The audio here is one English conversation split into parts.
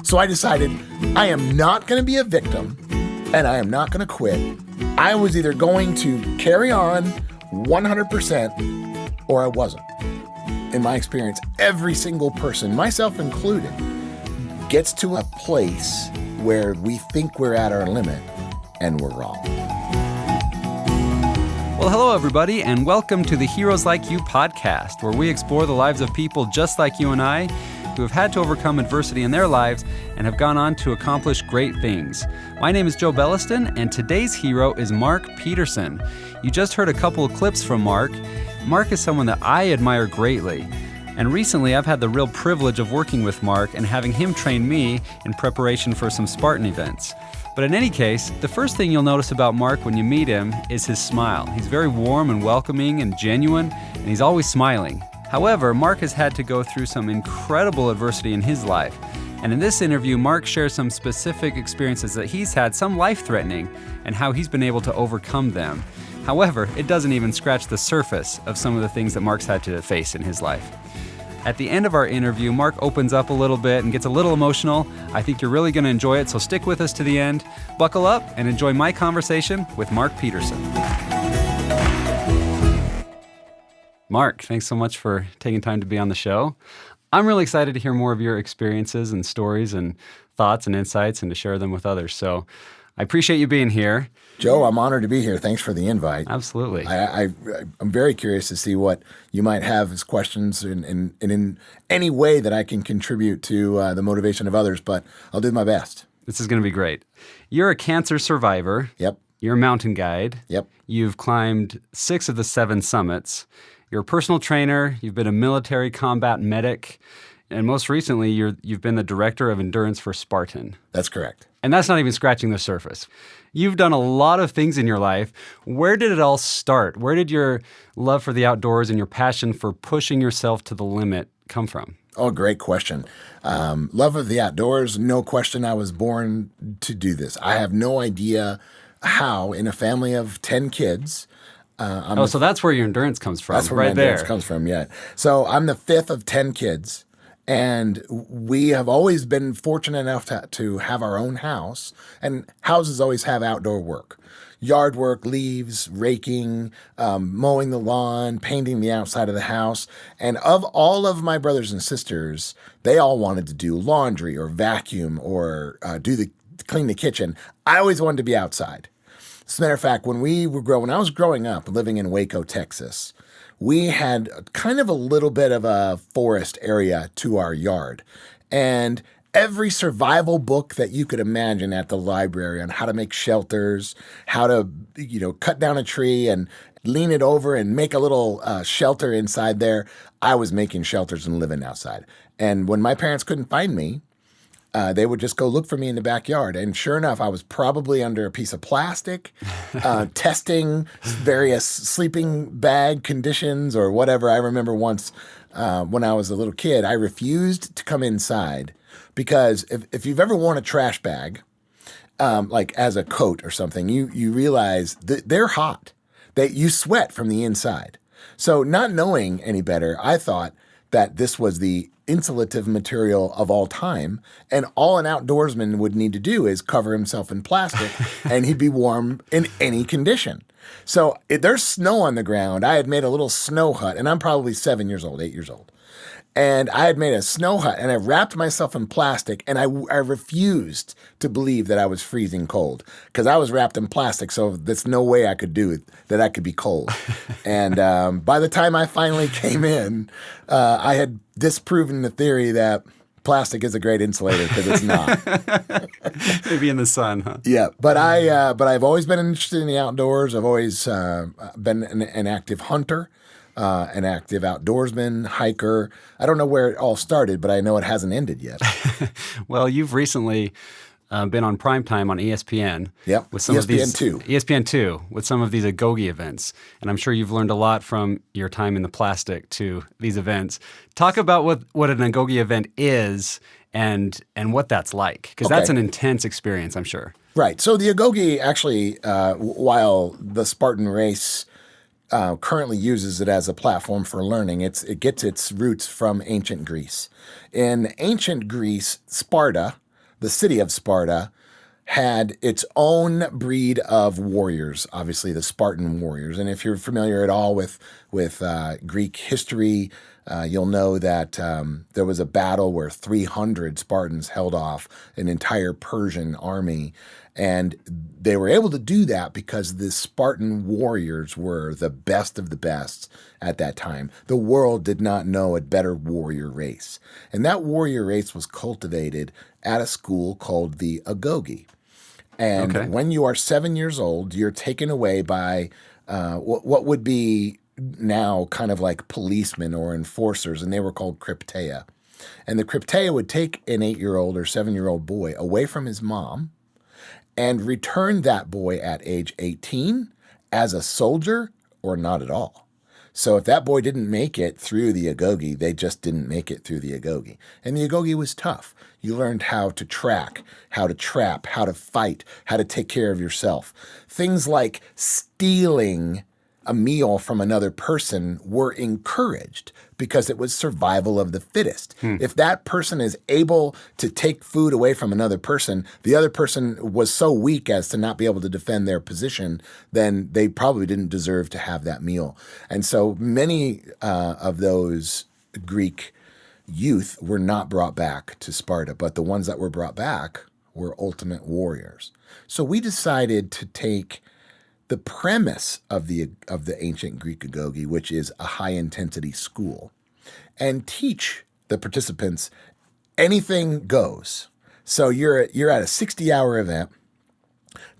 So I decided I am not going to be a victim and I am not going to quit. I was either going to carry on 100% or I wasn't. In my experience, every single person, myself included, gets to a place where we think we're at our limit and we're wrong. Well, hello, everybody, and welcome to the Heroes Like You podcast, where we explore the lives of people just like you and I who have had to overcome adversity in their lives and have gone on to accomplish great things. My name is Joe Belliston, and today's hero is Mark Petersen. You just heard a couple of clips from Mark. Mark is someone that I admire greatly. And recently, I've had the real privilege of working with Mark and having him train me in preparation for some Spartan events. But in any case, the first thing you'll notice about Mark when you meet him is his smile. He's very warm and welcoming and genuine, and he's always smiling. However, Mark has had to go through some incredible adversity in his life. And in this interview, Mark shares some specific experiences that he's had, some life-threatening, and how he's been able to overcome them. However, it doesn't even scratch the surface of some of the things that Mark's had to face in his life. At the end of our interview, Mark opens up a little bit and gets a little emotional. I think you're really going to enjoy it, so stick with us to the end. Buckle up and enjoy my conversation with Mark Petersen. Mark, thanks so much for taking time to be on the show. I'm really excited to hear more of your experiences and stories and thoughts and insights and to share them with others. So I appreciate you being here. Joe, I'm honored to be here. Thanks for the invite. Absolutely. I'm very curious to see what you might have as questions and in any way that I can contribute to the motivation of others, but I'll do my best. This is going to be great. You're a cancer survivor. Yep. You're a mountain guide. Yep. You've climbed 6 of the 7 summits. You're a personal trainer. You've been a military combat medic. And most recently, you've been the director of endurance for Spartan. That's correct. And that's not even scratching the surface. You've done a lot of things in your life. Where did it all start? Where did your love for the outdoors and your passion for pushing yourself to the limit come from? Oh, great question. Love of the outdoors, no question. I was born to do this. I have no idea how, in a family of 10 kids. So that's where your endurance comes from. That's where right my endurance there. comes from, yeah. So I'm the 5th of 10 kids. And we have always been fortunate enough to have our own house. And houses always have outdoor work. Yard work, leaves, raking, mowing the lawn, painting the outside of the house. And of all of my brothers and sisters, they all wanted to do laundry or vacuum or clean the kitchen. I always wanted to be outside. As a matter of fact, when I was growing up living in Waco, Texas, we had kind of a little bit of a forest area to our yard. And every survival book that you could imagine at the library on how to make shelters, how to, cut down a tree and lean it over and make a little shelter inside there, I was making shelters and living outside. And when my parents couldn't find me, they would just go look for me in the backyard. And sure enough, I was probably under a piece of plastic, testing various sleeping bag conditions or whatever. I remember once when I was a little kid, I refused to come inside because if you've ever worn a trash bag, like as a coat or something, you realize that they're hot. You sweat from the inside. So not knowing any better, I thought that this was the insulative material of all time, and all an outdoorsman would need to do is cover himself in plastic, and he'd be warm in any condition. So if there's snow on the ground, I had made a little snow hut, and I'm probably 8 years old. And I had made a snow hut, and I wrapped myself in plastic, and I refused to believe that I was freezing cold because I was wrapped in plastic, so there's no way I could do it, that I could be cold. And by the time I finally came in, I had disproven the theory that plastic is a great insulator because it's not. Maybe in the sun, huh? Yeah, but I've always been interested in the outdoors. I've always been an active hunter. An active outdoorsman, hiker. I don't know where it all started, but I know it hasn't ended yet. Well, you've recently been on primetime on ESPN. Yep, with some ESPN2. ESPN2 with some of these agoge events. And I'm sure you've learned a lot from your time in the plastic to these events. Talk about what an agoge event is and what that's like, because that's an intense experience, I'm sure. Right. So the agoge actually, while the Spartan race currently uses it as a platform for learning. It gets its roots from ancient Greece. In ancient Greece, Sparta, the city of Sparta, had its own breed of warriors, obviously the Spartan warriors. And if you're familiar at all with Greek history, you'll know that there was a battle where 300 Spartans held off an entire Persian army. And they were able to do that because the Spartan warriors were the best of the best at that time. The world did not know a better warrior race. And that warrior race was cultivated at a school called the Agoge. And when you are 7 years old, you're taken away by what would be now kind of like policemen or enforcers, and they were called crypteia. And the crypteia would take an 8-year-old or 7-year-old boy away from his mom and return that boy at age 18 as a soldier or not at all. So if that boy didn't make it through the Agoge, they just didn't make it through the Agoge. And the Agoge was tough. You learned how to track, how to trap, how to fight, how to take care of yourself. Things like stealing a meal from another person were encouraged because it was survival of the fittest. If that person is able to take food away from another person, the other person was so weak as to not be able to defend their position, then they probably didn't deserve to have that meal. And so many of those Greek youth were not brought back to Sparta, but the ones that were brought back were ultimate warriors. So we decided to take the premise of the ancient Greek agoge, which is a high-intensity school, and teach the participants anything goes. So you're at a 60-hour event.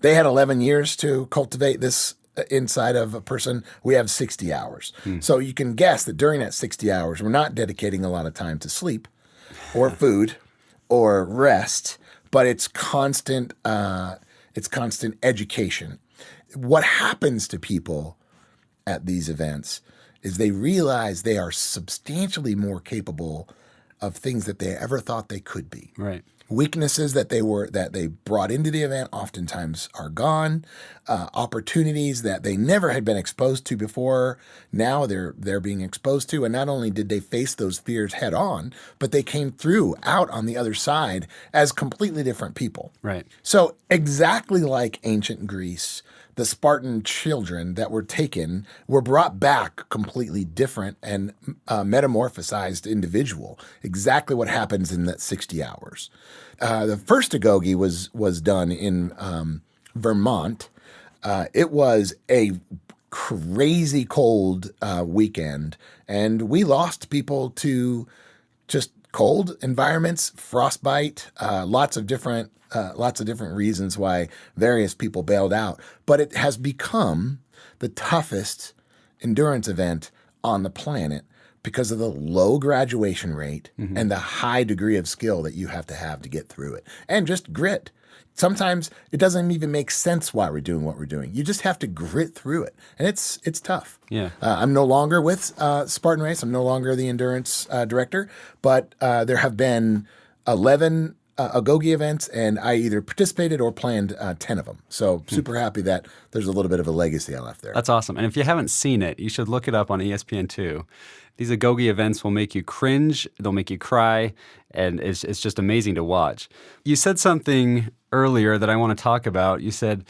They had 11 years to cultivate this inside of a person. We have 60 hours. So you can guess that during that 60 hours, we're not dedicating a lot of time to sleep or food or rest, but it's constant education. What happens to people at these events is they realize they are substantially more capable of things that they ever thought they could be. Right. Weaknesses that they brought into the event oftentimes are gone. Opportunities that they never had been exposed to before, now they're being exposed to. And not only did they face those fears head on, but they came through out on the other side as completely different people. Right. So exactly like ancient Greece, the Spartan children that were taken were brought back completely different and metamorphosized individual. Exactly what happens in that 60 hours. The first agoge was done in Vermont. It was a crazy cold weekend, and we lost people to just cold environments, frostbite, lots of different reasons why various people bailed out. But it has become the toughest endurance event on the planet because of the low graduation rate and the high degree of skill that you have to get through it. And just grit. Sometimes it doesn't even make sense why we're doing what we're doing. You just have to grit through it. And it's tough. Yeah. I'm no longer with Spartan Race. I'm no longer the endurance director. But there have been 11 agoge events, and I either participated or planned 10 of them. So super happy that there's a little bit of a legacy I left there. That's awesome. And if you haven't seen it, you should look it up on ESPN2. These agoge events will make you cringe, they'll make you cry, and it's just amazing to watch. You said something earlier that I want to talk about. You said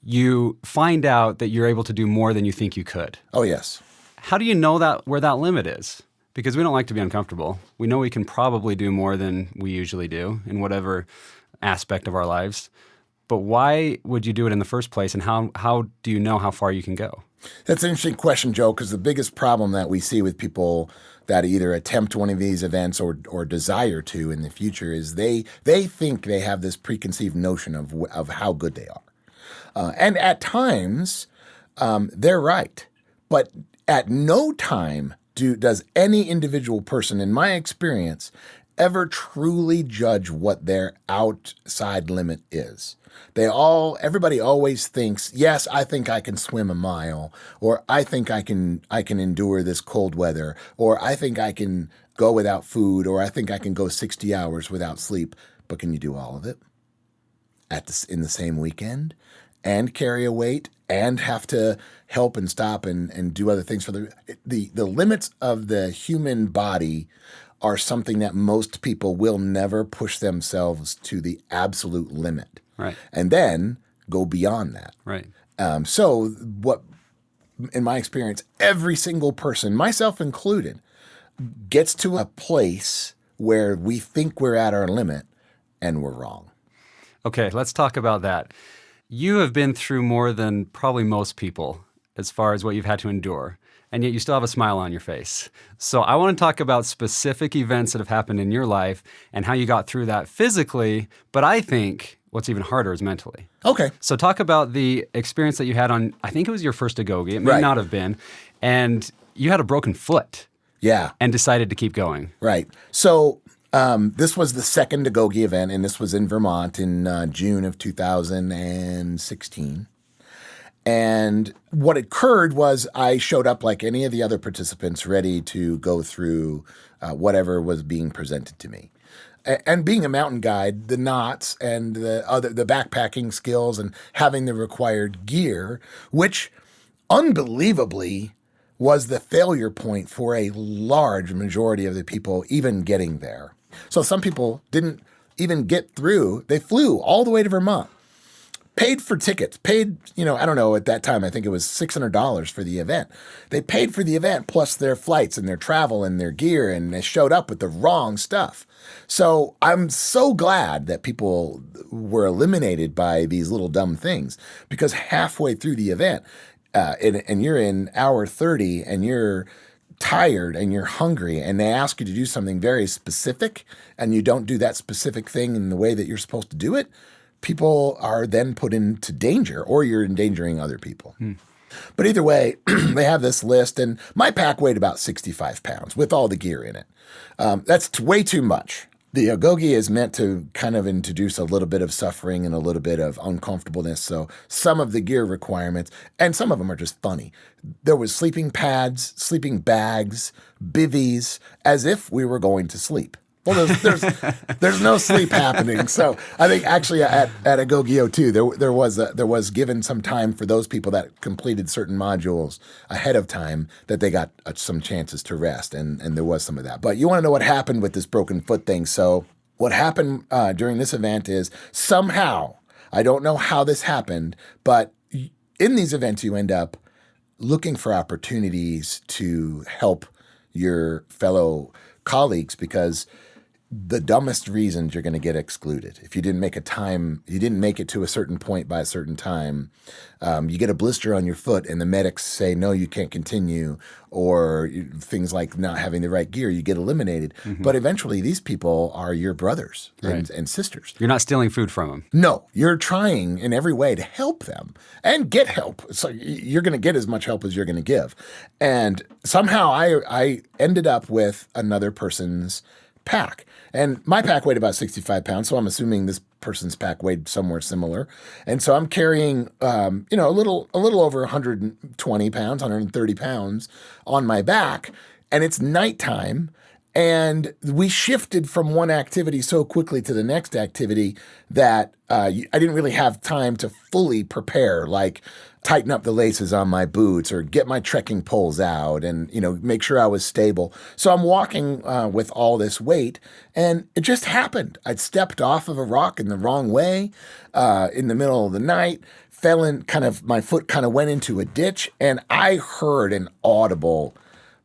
you find out that you're able to do more than you think you could. Oh, yes. How do you know that where that limit is? Because we don't like to be uncomfortable. We know we can probably do more than we usually do in whatever aspect of our lives. But why would you do it in the first place, and how do you know how far you can go? That's an interesting question, Joe, because the biggest problem that we see with people that either attempt one of these events or desire to in the future is they think they have this preconceived notion of how good they are. And at times, they're right. But at no time does any individual person, in my experience, ever truly judge what their outside limit is. Everybody always thinks, yes, I think I can swim a mile, or I think I can endure this cold weather, or I think I can go without food, or I think I can go 60 hours without sleep. But can you do all of it in the same weekend? and carry a weight and have to help and stop and do other things for the limits of the human body are something that most people will never push themselves to the absolute limit. Right. And then go beyond that. Right. So what, in my experience, every single person, myself included, gets to a place where we think we're at our limit and we're wrong. Okay, let's talk about that. You have been through more than probably most people as far as what you've had to endure, and yet you still have a smile on your face. So I want to talk about specific events that have happened in your life and how you got through that physically, but I think what's even harder is mentally. Okay. So talk about the experience that you had on, I think it was your first agoge, it may Right. not have been, and you had a broken foot. Yeah. And decided to keep going. Right. So this was the second agoge event, and this was in Vermont in June of 2016. And what occurred was I showed up like any of the other participants, ready to go through whatever was being presented to me. And being a mountain guide, the knots and the backpacking skills and having the required gear, which unbelievably was the failure point for a large majority of the people even getting there. So some people didn't even get through. They flew all the way to Vermont, paid for tickets, paid, I don't know, at that time, I think it was $600 for the event. They paid for the event plus their flights and their travel and their gear, and they showed up with the wrong stuff. So I'm so glad that people were eliminated by these little dumb things, because halfway through the event, and you're in hour 30 and you're tired and you're hungry and they ask you to do something very specific and you don't do that specific thing in the way that you're supposed to do it, people are then put into danger, or you're endangering other people. But either way, they have this list, and my pack weighed about 65 pounds with all the gear in it. That's way too much. The agoge is meant to kind of introduce a little bit of suffering and a little bit of uncomfortableness. So some of the gear requirements, and some of them are just funny. There was sleeping pads, sleeping bags, bivvies, as if we were going to sleep. Well, there's no sleep happening. So I think actually at Agoge 2, there was given some time for those people that completed certain modules ahead of time, that they got some chances to rest, and there was some of that. But you want to know what happened with this broken foot thing. So what happened during this event is somehow, I don't know how this happened, but in these events you end up looking for opportunities to help your fellow colleagues, because the dumbest reasons you're going to get excluded. If you didn't make it to a certain point by a certain time, you get a blister on your foot and the medics say, no, you can't continue, or things like not having the right gear, you get eliminated. Mm-hmm. But eventually these people are your brothers and sisters. You're not stealing food from them. No, you're trying in every way to help them and get help. So you're going to get as much help as you're going to give. And somehow I ended up with another person's pack. And my pack weighed about 65 pounds, so I'm assuming this person's pack weighed somewhere similar. And so I'm carrying, a little over 120 pounds, 130 pounds on my back, and it's nighttime. And we shifted from one activity so quickly to the next activity that I didn't really have time to fully prepare, like tighten up the laces on my boots or get my trekking poles out and, make sure I was stable. So I'm walking with all this weight, and it just happened. I'd stepped off of a rock in the wrong way in the middle of the night, fell in, my foot kind of went into a ditch, and I heard an audible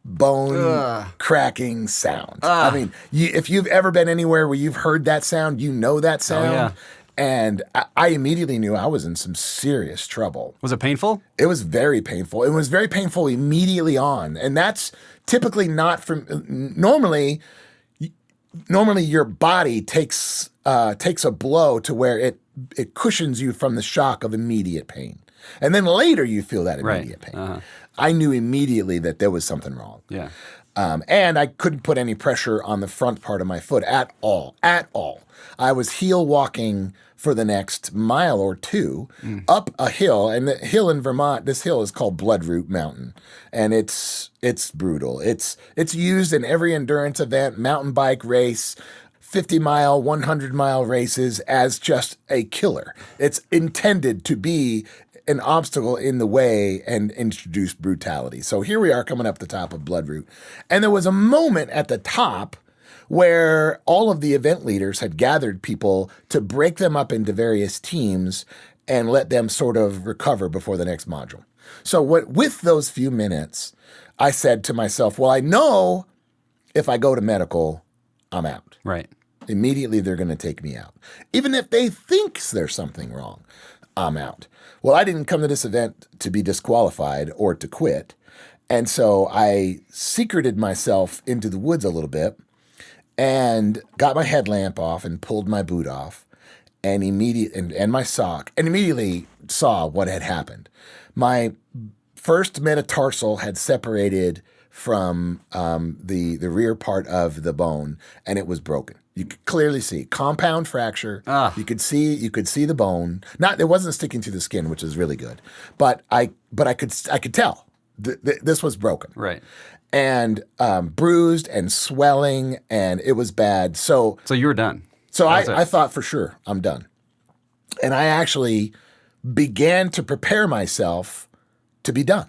bone cracking sound. I mean, if you've ever been anywhere where you've heard that sound, you know that sound. Oh, yeah. And I immediately knew I was in some serious trouble. Was it painful? It was very painful. It was very painful immediately on. And that's typically not from normally your body takes a blow to where it cushions you from the shock of immediate pain. And then later you feel that immediate pain. Uh-huh. I knew immediately that there was something wrong. Yeah. And I couldn't put any pressure on the front part of my foot at all. I was heel walking for the next mile or two up a hill, and the hill in Vermont, this hill is called Bloodroot Mountain, and it's brutal. It's used in every endurance event, mountain bike race, 50-mile, 100-mile races as just a killer. It's intended to be an obstacle in the way and introduce brutality. So here we are coming up the top of Bloodroot. And there was a moment at the top where all of the event leaders had gathered people to break them up into various teams and let them sort of recover before the next module. So with those few minutes, I said to myself, well, I know if I go to medical, I'm out. Right. Immediately, they're going to take me out. Even if they think there's something wrong, I'm out. Well, I didn't come to this event to be disqualified or to quit. And so I secreted myself into the woods a little bit and got my headlamp off and pulled my boot off and my sock and immediately saw what had happened. My first metatarsal had separated from the rear part of the bone, and it was broken. You could clearly see compound fracture. You could see the bone. It wasn't sticking to the skin, which is really good, but I could tell this was broken. Right. And bruised and swelling, and it was bad. So you were done. So I thought for sure I'm done, and I actually began to prepare myself to be done.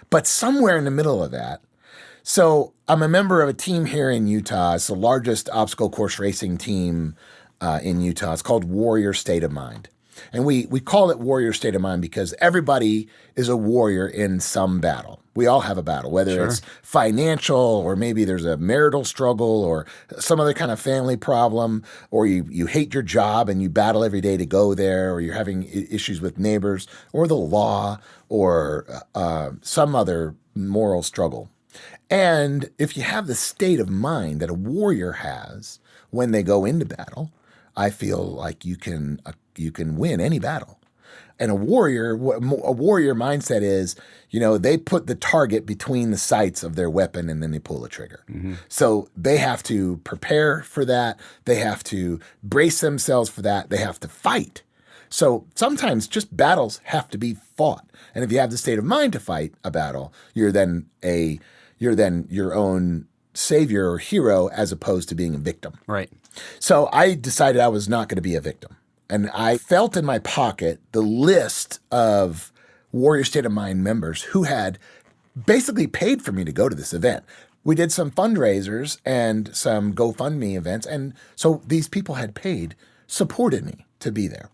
But somewhere in the middle of that, so I'm a member of a team here in Utah. It's the largest obstacle course racing team in Utah. It's called Warrior State of Mind. And we call it Warrior State of Mind because everybody is a warrior in some battle. We all have a battle, whether it's financial or maybe there's a marital struggle or some other kind of family problem, or you hate your job and you battle every day to go there, or you're having issues with neighbors or the law or some other moral struggle. And if you have the state of mind that a warrior has when they go into battle, I feel like you can win any battle. And a warrior mindset is, they put the target between the sights of their weapon and then they pull the trigger. Mm-hmm. So they have to prepare for that. They have to brace themselves for that. They have to fight. So sometimes just battles have to be fought. And if you have the state of mind to fight a battle, you're then your own savior or hero as opposed to being a victim. Right. So I decided I was not going to be a victim. And I felt in my pocket the list of Warrior State of Mind members who had basically paid for me to go to this event. We did some fundraisers and some GoFundMe events. And so these people had supported me to be there.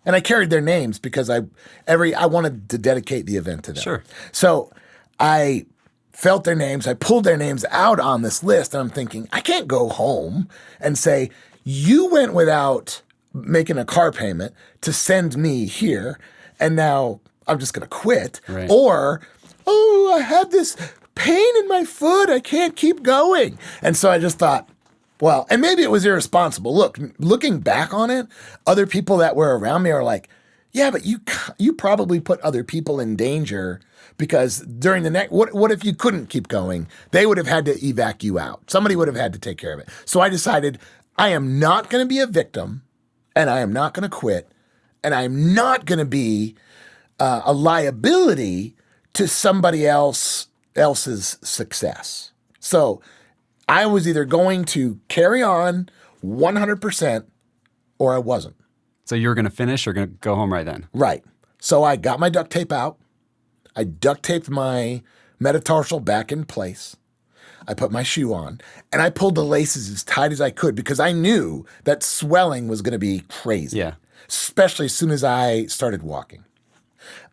And I carried their names because I wanted to dedicate the event to them. Sure. So I felt their names. I pulled their names out on this list. And I'm thinking, I can't go home and say, you went without making a car payment to send me here, and now I'm just going to quit. Right. Or, I had this pain in my foot. I can't keep going. And so I just thought, well, and maybe it was irresponsible. Looking back on it, other people that were around me are like, yeah, but you probably put other people in danger because during the next, what if you couldn't keep going? They would have had to evac you out. Somebody would have had to take care of it. So I decided I am not going to be a victim. And I am not going to quit, and I'm not going to be a liability to somebody else's success. So I was either going to carry on 100% or I wasn't. So you were going to finish or going to go home right then? Right. So I got my duct tape out. I duct taped my metatarsal back in place. I put my shoe on, and I pulled the laces as tight as I could because I knew that swelling was going to be crazy, especially as soon as I started walking.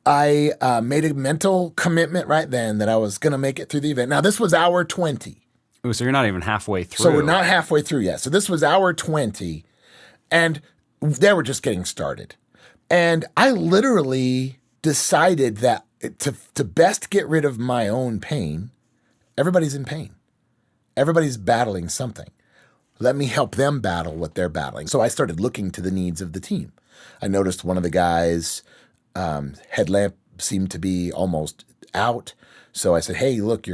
I made a mental commitment right then that I was going to make it through the event. Now, this was hour 20. Ooh, so you're not even halfway through. So we're not halfway through yet. So this was hour 20, and they were just getting started. And I literally decided that to best get rid of my own pain, everybody's in pain. Everybody's battling something. Let me help them battle what they're battling. So I started looking to the needs of the team. I noticed one of the guys' headlamp seemed to be almost out. So I said, hey, look,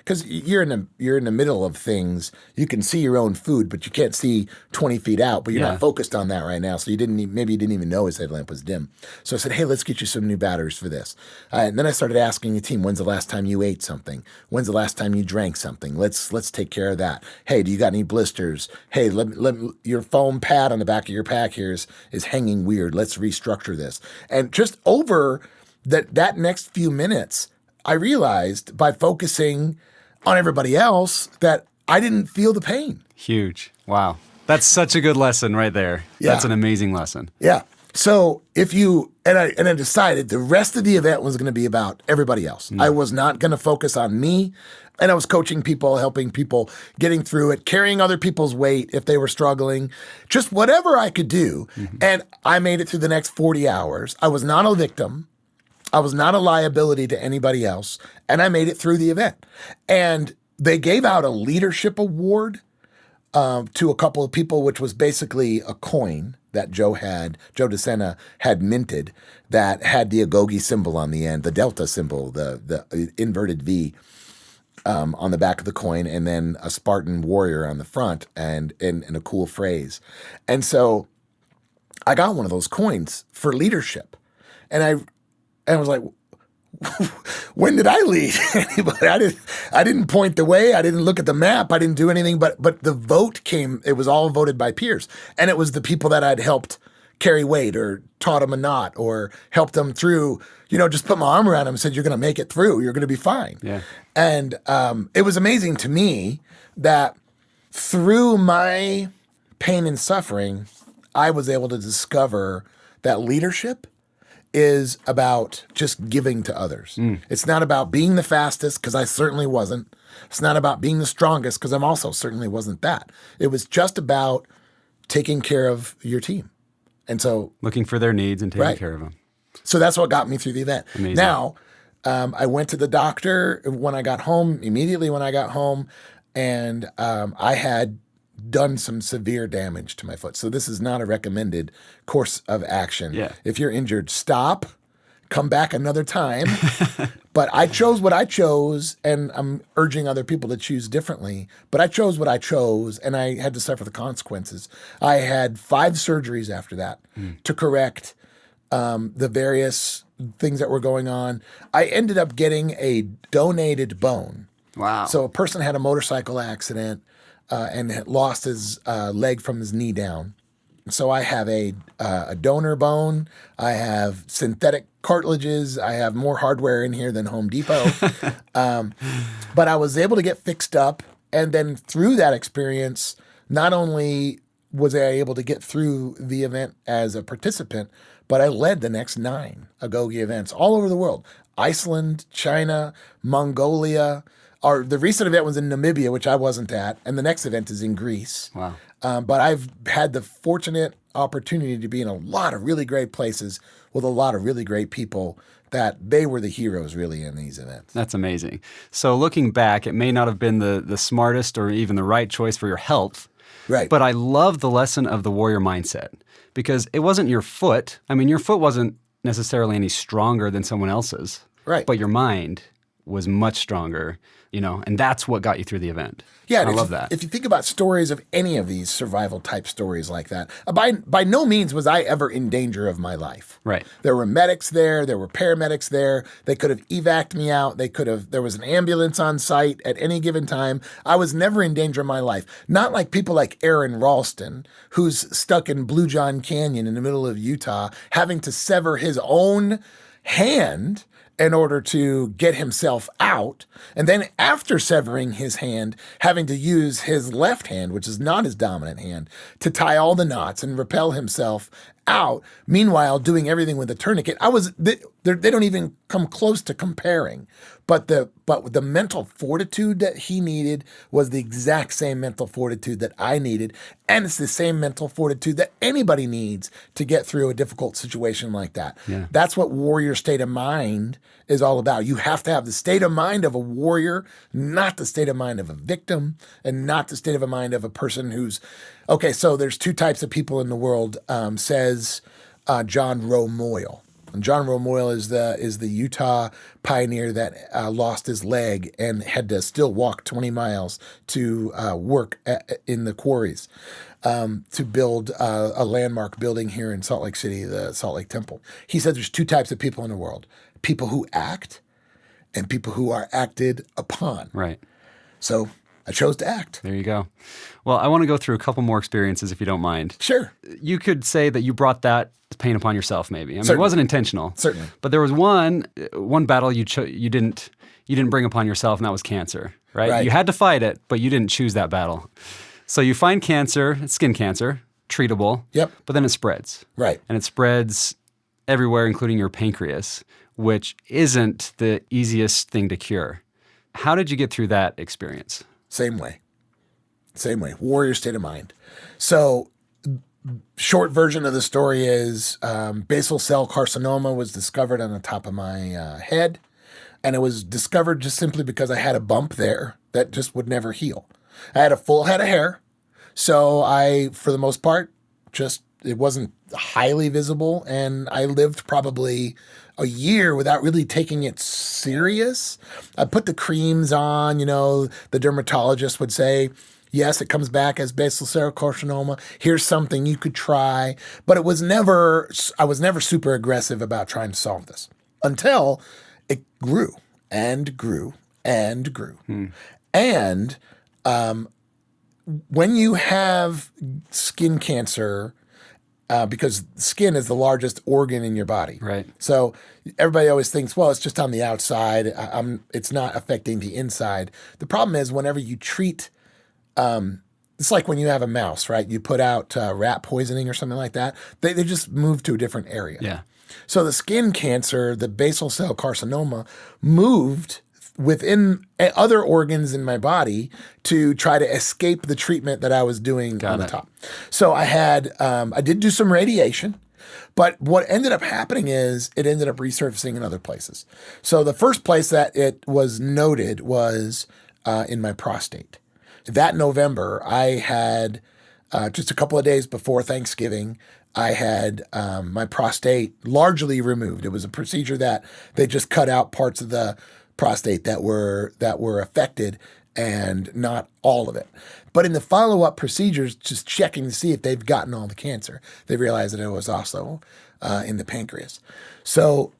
because you're in the middle of things. You can see your own food, but you can't see 20 feet out. But you're not focused on that right now, so maybe you didn't even know his headlamp was dim. So I said, hey, let's get you some new batteries for this. And then I started asking the team, when's the last time you ate something? When's the last time you drank something? Let's take care of that. Hey, do you got any blisters? Hey, your foam pad on the back of your pack here is hanging weird. Let's restructure this. And just over that next few minutes, I realized by focusing on everybody else that I didn't feel the pain. Huge. Wow. That's such a good lesson right there. Yeah. That's an amazing lesson. Yeah. So I decided the rest of the event was going to be about everybody else. I was not going to focus on me. And I was coaching people, helping people, getting through it, carrying other people's weight if they were struggling, just whatever I could do. Mm-hmm. And I made it through the next 40 hours. I was not a victim. I was not a liability to anybody else, and I made it through the event. And they gave out a leadership award to a couple of people, which was basically a coin that Joe DeSena had minted that had the Agoge symbol on the end, the Delta symbol, the inverted V on the back of the coin, and then a Spartan warrior on the front, and a cool phrase. And so I got one of those coins for leadership, and I was like, when did I lead anybody? I didn't point the way. I didn't look at the map. I didn't do anything. But the vote came. It was all voted by peers, and it was the people that I'd helped carry weight or taught them a knot or helped them through. Just put my arm around them and said, "You're going to make it through. You're going to be fine." Yeah. And it was amazing to me that through my pain and suffering, I was able to discover that leadership is about just giving to others. It's not about being the fastest, because I certainly wasn't. It's not about being the strongest, because I'm also certainly wasn't that. It was just about taking care of your team. And so looking for their needs and taking care of them. So that's what got me through the event. Amazing. Now, I went to the doctor immediately when I got home, and I had done some severe damage to my foot. So this is not a recommended course of action. Yeah. If you're injured, stop, come back another time. But I chose what I chose, and I'm urging other people to choose differently. But I chose what I chose, and I had to suffer the consequences. I had 5 surgeries after that to correct the various things that were going on. I ended up getting a donated bone. Wow. So a person had a motorcycle accident and had lost his leg from his knee down. So I have a donor bone. I have synthetic cartilages. I have more hardware in here than Home Depot. But I was able to get fixed up. And then through that experience, not only was I able to get through the event as a participant, but I led the next 9 Agoge events all over the world. Iceland, China, Mongolia. The recent event was in Namibia, which I wasn't at, and the next event is in Greece. Wow. But I've had the fortunate opportunity to be in a lot of really great places with a lot of really great people that they were the heroes really in these events. That's amazing. So looking back, it may not have been the smartest or even the right choice for your health. Right. But I love the lesson of the warrior mindset, because it wasn't your foot. I mean, your foot wasn't necessarily any stronger than someone else's. Right. But your mind was much stronger, and that's what got you through the event. Yeah, I love that. If you think about stories of any of these survival type stories like that, by no means was I ever in danger of my life. Right. There were medics there, there were paramedics there. They could have evac'd me out. There was an ambulance on site at any given time. I was never in danger of my life. Not like people like Aaron Ralston, who's stuck in Blue John Canyon in the middle of Utah, having to sever his own hand in order to get himself out. And then after severing his hand, having to use his left hand, which is not his dominant hand, to tie all the knots and rappel himself out. Meanwhile, doing everything with a tourniquet. They don't even come close to comparing. But the mental fortitude that he needed was the exact same mental fortitude that I needed. And it's the same mental fortitude that anybody needs to get through a difficult situation like that. Yeah. That's what warrior state of mind is all about. You have to have the state of mind of a warrior, not the state of mind of a victim, and not the state of mind of a person who's, okay, so there's 2 types of people in the world, says John Rowe Moyle. And John Romoyle is the Utah pioneer that lost his leg and had to still walk 20 miles to work in the quarries to build a landmark building here in Salt Lake City, the Salt Lake Temple. He said there's two types of people in the world: people who act and people who are acted upon. Right. So I chose to act. There you go. Well, I want to go through a couple more experiences, if you don't mind. Sure. You could say that you brought that pain upon yourself, maybe. I mean, Certainly. it wasn't intentional. Certainly. But there was one battle you didn't bring upon yourself, and that was cancer, right? Right. You had to fight it, but you didn't choose that battle. So you find cancer, it's skin cancer, treatable. Yep. But then it spreads. Right. And it spreads everywhere, including your pancreas, which isn't the easiest thing to cure. How did you get through that experience? Same way. Warrior state of mind. So short version of the story is basal cell carcinoma was discovered on the top of my head. And it was discovered just simply because I had a bump there that just would never heal. I had a full head of hair. So I, for the most part, it wasn't highly visible. And I lived probably a year without really taking it serious. I put the creams on, the dermatologist would say, yes, it comes back as basal cell carcinoma. Here's something you could try. But I was never super aggressive about trying to solve this until it grew and grew and grew. And when you have skin cancer, because skin is the largest organ in your body. Right. So everybody always thinks, well, it's just on the outside. It's not affecting the inside. The problem is whenever you treat, it's like when you have a mouse, right? You put out rat poisoning or something like that. They just move to a different area. Yeah. So the skin cancer, the basal cell carcinoma, moved within other organs in my body to try to escape the treatment that I was doing on the top. So I did do some radiation, but what ended up happening is it ended up resurfacing in other places. So the first place that it was noted was in my prostate. That November, I had just a couple of days before Thanksgiving, I had my prostate largely removed. It was a procedure that they just cut out parts of the prostate that were affected and not all of it. But in the follow-up procedures, just checking to see if they've gotten all the cancer, they realized that it was also in the pancreas. So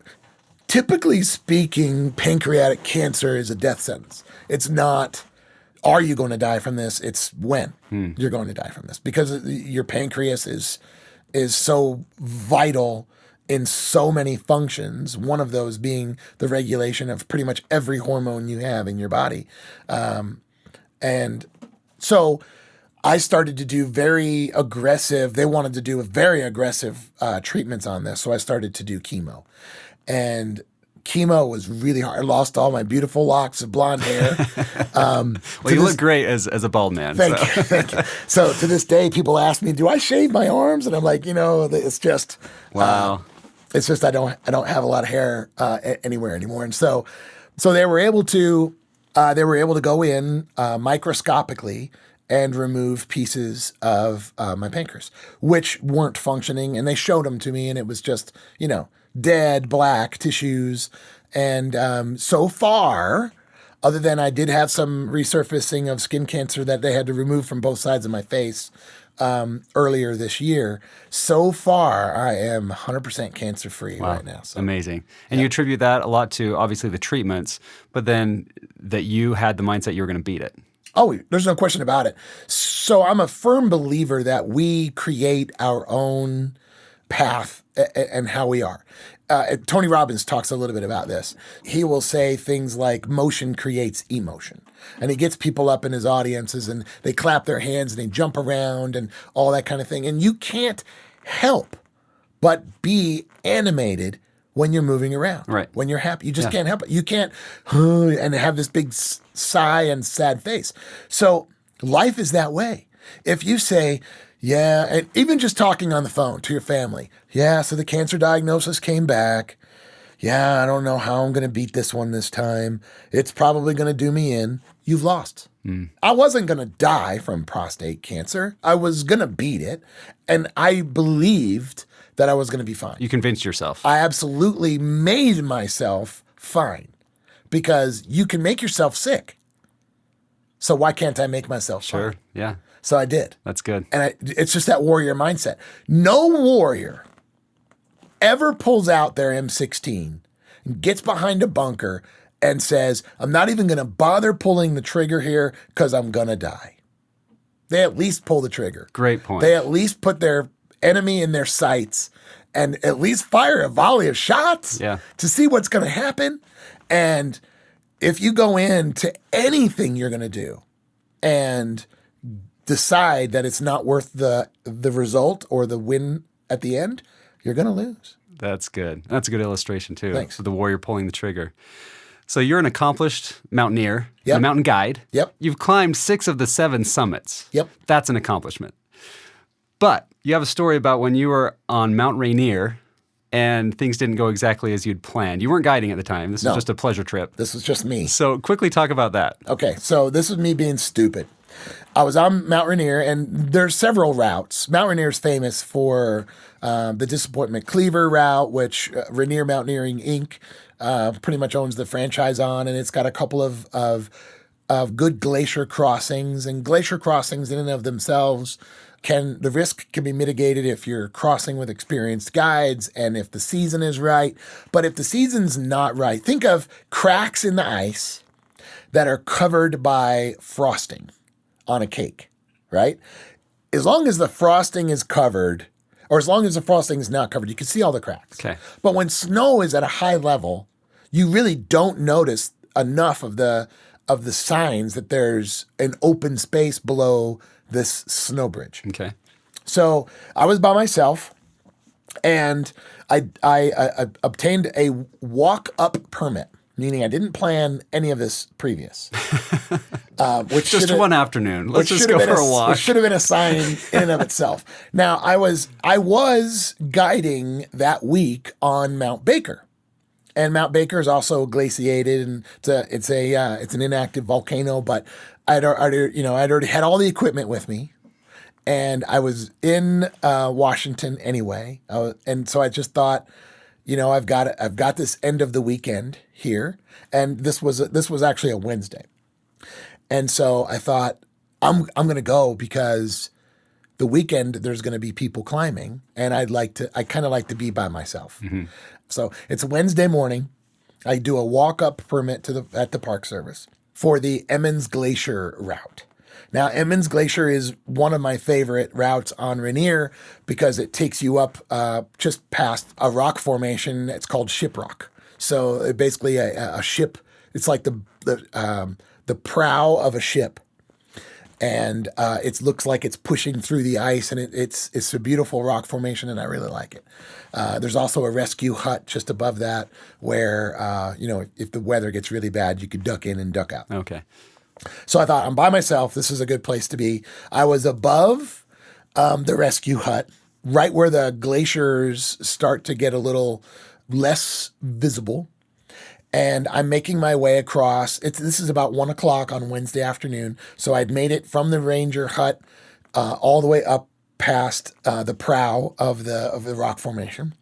typically speaking, pancreatic cancer is a death sentence. It's not, are you going to die from this? It's when you're going to die from this, because your pancreas is so vital in so many functions, one of those being the regulation of pretty much every hormone you have in your body. And so I started to do they wanted to do very aggressive treatments on this. So I started to do chemo. And chemo was really hard. I lost all my beautiful locks of blonde hair. Well, you look great as a bald man. Thank you. So to this day, people ask me, do I shave my arms? And I'm like, it's just... Wow. It's just I don't have a lot of hair anywhere anymore, and so they were able to go in microscopically and remove pieces of my pancreas, which weren't functioning, and they showed them to me, and it was just dead black tissues, and so far, other than I did have some resurfacing of skin cancer that they had to remove from both sides of my face. Earlier this year. So far, I am 100% cancer-free right now. So. Amazing. And you attribute that a lot to, obviously, the treatments, but then that you had the mindset you were going to beat it. Oh, there's no question about it. So I'm a firm believer that we create our own path and how we are. Tony Robbins talks a little bit about this. He will say things like motion creates emotion. And he gets people up in his audiences and they clap their hands and they jump around and all that kind of thing. And you can't help but be animated when you're moving around. Right. When you're happy. You just can't help it. You can't and have this big sigh and sad face. So life is that way. If you say, yeah, and even just talking on the phone to your family, yeah, so the cancer diagnosis came back. Yeah, I don't know how I'm going to beat this one this time. It's probably going to do me in. You've lost. I wasn't going to die from prostate cancer. I was going to beat it. And I believed that I was going to be fine. You convinced yourself. I absolutely made myself fine because you can make yourself sick. So why can't I make myself Sure. fine? Yeah. So I did. That's good. And it's just that warrior mindset. No warrior ever pulls out their M16 and gets behind a bunker and says, I'm not even going to bother pulling the trigger here because I'm going to die. They at least pull the trigger. Great point. They at least put their enemy in their sights and at least fire a volley of shots to see what's going to happen. And if you go into anything you're going to do and decide that it's not worth the result or the win at the end, you're going to lose. That's good. That's a good illustration too. Thanks. The warrior pulling the trigger. So you're an accomplished mountaineer, Yep. a mountain guide. Yep. You've climbed 6 of the 7 summits. Yep. That's an accomplishment. But you have a story about when you were on Mount Rainier and things didn't go exactly as you'd planned. You weren't guiding at the time. This was just a pleasure trip. This was just me. So quickly talk about that. Okay, so this was me being stupid. I was on Mount Rainier, and there's several routes. Mount Rainier is famous for the Disappointment Cleaver route, which Rainier Mountaineering Inc. Pretty much owns the franchise on, and it's got a couple of good glacier crossings. And glacier crossings in and of themselves the risk can be mitigated if you're crossing with experienced guides and if the season is right. But if the season's not right, think of cracks in the ice that are covered by frosting on a cake, right? As long as the frosting is covered, or as long as the frosting is not covered, you can see all the cracks. Okay. But when snow is at a high level, you really don't notice enough of the signs that there's an open space below this snow bridge. Okay. So I was by myself, and I obtained a walk-up permit, meaning I didn't plan any of this previous. Which Just one afternoon. Let's just go for a walk. Which should have been a sign in and of itself. Now, I was guiding that week on Mount Baker. And Mount Baker is also glaciated, and it's an inactive volcano. But I'd already had all the equipment with me, and I was in Washington anyway. And so I just thought, I've got this end of the weekend here, and this was actually a Wednesday, and so I thought I'm going to go because the weekend there's going to be people climbing, and I kind of like to be by myself. Mm-hmm. So it's a Wednesday morning. I do a walk-up permit at the Park Service for the Emmons Glacier route. Now, Emmons Glacier is one of my favorite routes on Rainier because it takes you up just past a rock formation. It's called Shiprock. So basically a ship. It's like the prow of a ship. And it looks like it's pushing through the ice, and it's a beautiful rock formation, and I really like it. There's also a rescue hut just above that where, if the weather gets really bad, you could duck in and duck out. Okay. So I thought, I'm by myself. This is a good place to be. I was above the rescue hut, right where the glaciers start to get a little less visible. And I'm making my way across. This is about 1:00 on Wednesday afternoon. So I'd made it from the ranger hut all the way up past the prow of the rock formation.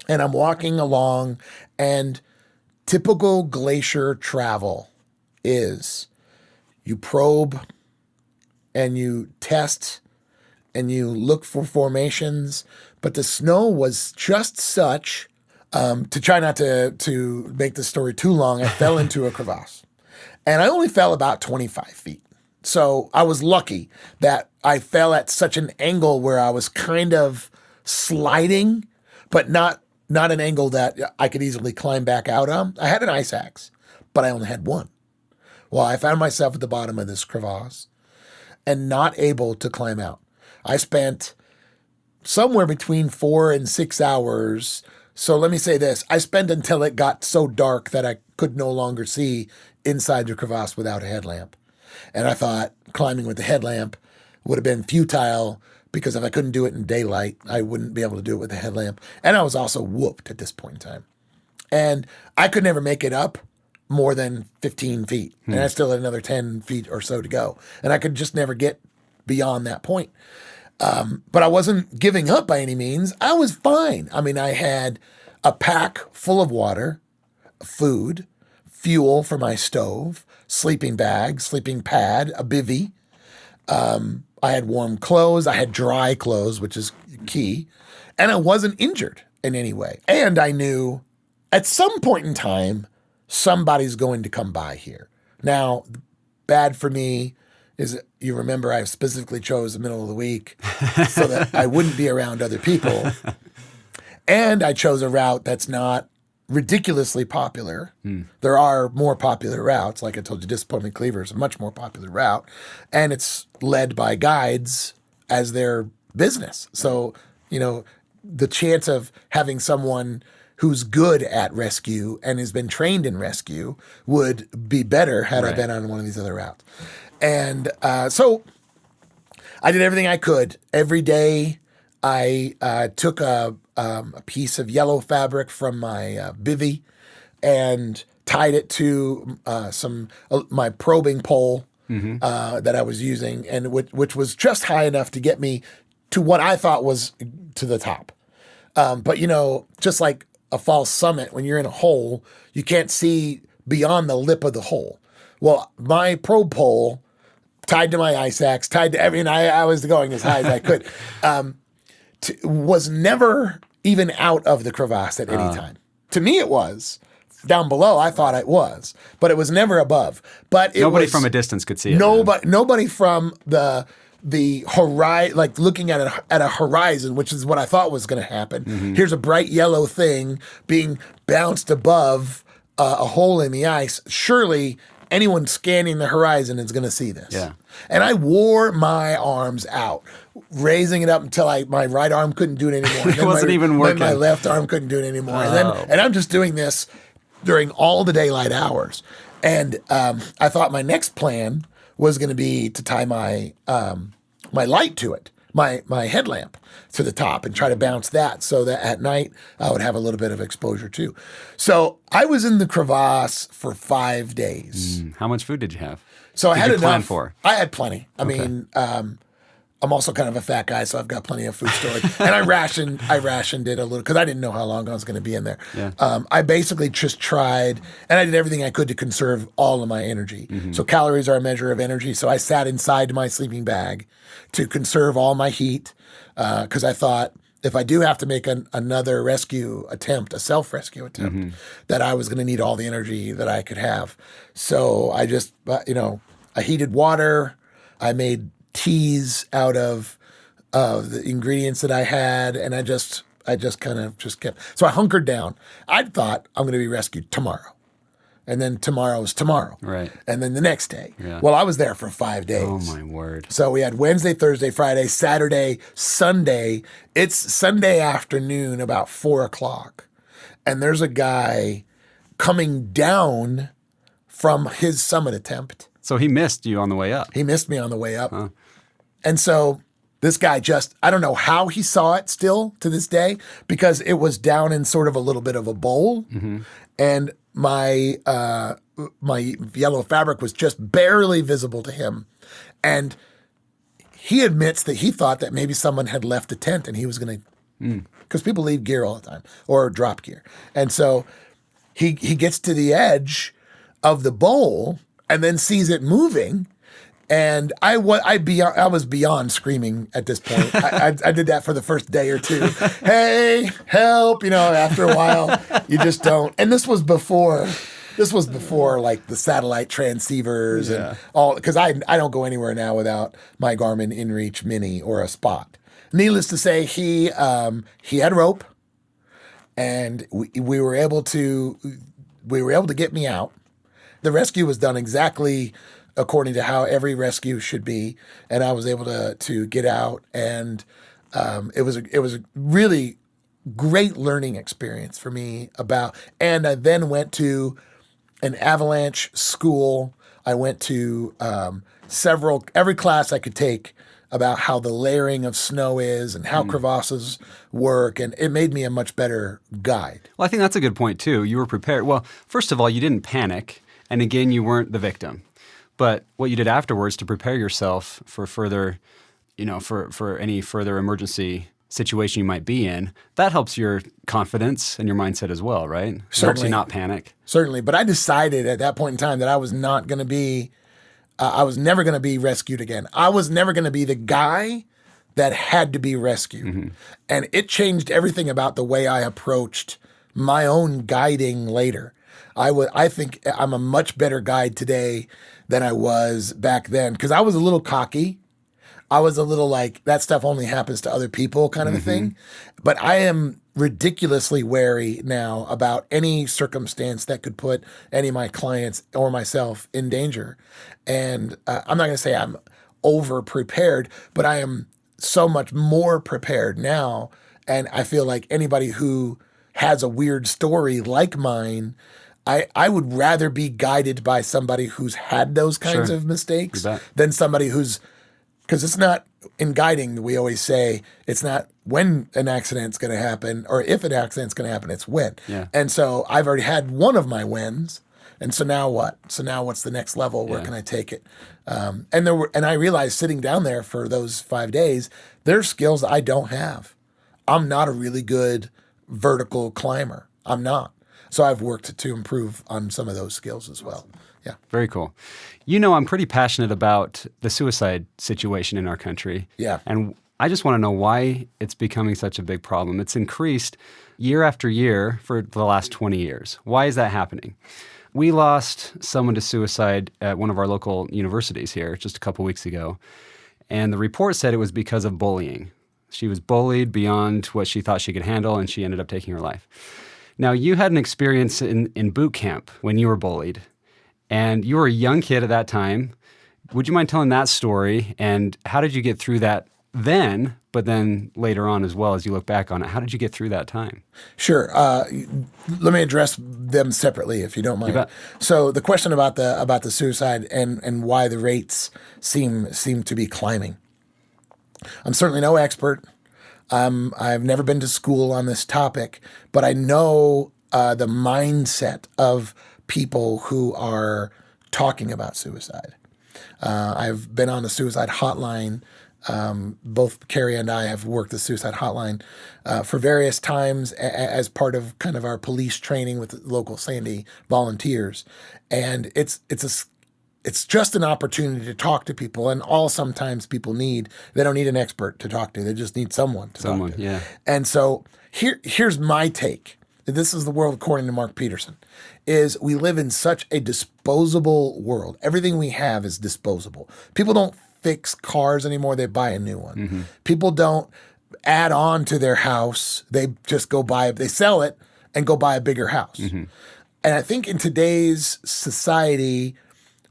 And I'm walking along, and typical glacier travel is you probe and you test and you look for formations. But the snow was just such... to try not to make the story too long, I fell into a crevasse. And I only fell about 25 feet. So I was lucky that I fell at such an angle where I was kind of sliding, but not an angle that I could easily climb back out on. I had an ice axe, but I only had one. Well, I found myself at the bottom of this crevasse and not able to climb out. I spent somewhere between 4 and 6 hours. So let me say this. I spent until it got so dark that I could no longer see inside the crevasse without a headlamp. And I thought climbing with the headlamp would have been futile because if I couldn't do it in daylight, I wouldn't be able to do it with a headlamp. And I was also whooped at this point in time. And I could never make it up more than 15 feet. And I still had another 10 feet or so to go. And I could just never get beyond that point. But I wasn't giving up by any means. I was fine. I mean, I had a pack full of water, food, fuel for my stove, sleeping bag, sleeping pad, a bivvy. I had warm clothes. I had dry clothes, which is key. And I wasn't injured in any way. And I knew at some point in time, somebody's going to come by here. Now, bad for me is, you remember I specifically chose the middle of the week so that I wouldn't be around other people. And I chose a route that's not ridiculously popular. There are more popular routes. Like I told you, Disappointment Cleaver is a much more popular route. And it's led by guides as their business. So, the chance of having someone who's good at rescue and has been trained in rescue would be better had I been on one of these other routes. And so I did everything I could. Every day I took a piece of yellow fabric from my bivvy and tied it to my probing pole that I was using, and which was just high enough to get me to what I thought was to the top. But, just like a false summit, when you're in a hole, you can't see beyond the lip of the hole. Well, my probe pole, tied to my ice axe, tied to everything, I was going as high as I could, was never even out of the crevasse at any time. To me, it was. Down below, I thought it was, but it was never above. But nobody from a distance could see it. Nobody from the horizon, like looking at a horizon, which is what I thought was going to happen. Here's a bright yellow thing being bounced above a hole in the ice. Surely anyone scanning the horizon is going to see this. Yeah. And I wore my arms out, raising it up until my right arm couldn't do it anymore. It wasn't even working. Then my left arm couldn't do it anymore. And I'm just doing this during all the daylight hours. And I thought my next plan was going to be to tie my light to it, my headlamp to the top, and try to bounce that so that at night I would have a little bit of exposure too. So I was in the crevasse for 5 days. How much food did you have? So I had enough. Plan for? I had plenty. I mean, I'm also kind of a fat guy, so I've got plenty of food storage. And I rationed it a little because I didn't know how long I was going to be in there. Yeah. I basically just tried, and I did everything I could to conserve all of my energy. So calories are a measure of energy. So I sat inside my sleeping bag to conserve all my heat because I thought if I do have to make another rescue attempt, a self-rescue attempt, that I was going to need all the energy that I could have. So I just, I heated water. I made teas out of the ingredients that I had, and I just kind of kept. So I hunkered down. I thought I'm going to be rescued tomorrow, and then tomorrow's tomorrow, right? And then the next day. Yeah. Well, I was there for 5 days. Oh my word! So we had Wednesday, Thursday, Friday, Saturday, Sunday. It's Sunday afternoon, about 4:00, and there's a guy coming down from his summit attempt. So he missed you on the way up. He missed me on the way up. Huh. And so this guy I don't know how he saw it still to this day, because it was down in sort of a little bit of a bowl. And my yellow fabric was just barely visible to him. And he admits that he thought that maybe someone had left a tent and he was going to, because people leave gear all the time or drop gear. And so he gets to the edge of the bowl and then sees it moving. And I was beyond screaming at this point. I did that for the first day or two. Hey, help! After a while, you just don't. And this was before like the satellite transceivers and all. Because I don't go anywhere now without my Garmin InReach Mini or a Spot. Needless to say, he had rope, and we were able to get me out. The rescue was done exactly according to how every rescue should be, and I was able to get out, and it was a really great learning experience for me and I then went to an avalanche school. I went to every class I could take about how the layering of snow is and how crevasses work, and it made me a much better guide. Well, I think that's a good point too. You were prepared. Well, first of all, you didn't panic, and again, you weren't the victim. But what you did afterwards to prepare yourself for further for any further emergency situation you might be in, that helps your confidence and your mindset as well, right? It helps you not panic. Certainly. But I decided at that point in time that I was not going to be, I was never going to be rescued again. I was never going to be the guy that had to be rescued. And it changed everything about the way I approached my own guiding later. I think I'm a much better guide today than I was back then, because I was a little cocky. I was a little like, that stuff only happens to other people kind of a thing. But I am ridiculously wary now about any circumstance that could put any of my clients or myself in danger. And I'm not going to say I'm over prepared, but I am so much more prepared now. And I feel like anybody who has a weird story like mine, I would rather be guided by somebody who's had those kinds of mistakes than somebody who's, because it's not, in guiding, we always say it's not when an accident's going to happen or if an accident's going to happen, it's when. Yeah. And so I've already had one of my wins. And so now what? So now what's the next level? Where can I take it? And I realized sitting down there for those 5 days, there's skills I don't have. I'm not a really good vertical climber. I'm not. So I've worked to improve on some of those skills as well. Yeah. Very cool. I'm pretty passionate about the suicide situation in our country. Yeah. And I just want to know why it's becoming such a big problem. It's increased year after year for the last 20 years. Why is that happening? We lost someone to suicide at one of our local universities here just a couple weeks ago. And the report said it was because of bullying. She was bullied beyond what she thought she could handle, and she ended up taking her life. Now, you had an experience in boot camp when you were bullied. And you were a young kid at that time. Would you mind telling that story? And how did you get through that then, but then later on as well as you look back on it? How did you get through that time? Sure. Let me address them separately, if you don't mind. You bet. So the question about the suicide and why the rates seem to be climbing. I'm certainly no expert. I've never been to school on this topic, but I know the mindset of people who are talking about suicide. I've been on the suicide hotline. Both Carrie and I have worked the suicide hotline for various times as part of kind of our police training with the local Sandy volunteers. And it's just an opportunity to talk to people, and sometimes people they don't need an expert to talk to. They just need someone to talk to. Yeah. And so here's my take. This is the world according to Mark Petersen, is we live in such a disposable world. Everything we have is disposable. People don't fix cars anymore. They buy a new one. People don't add on to their house. They just they sell it and go buy a bigger house. And I think in today's society,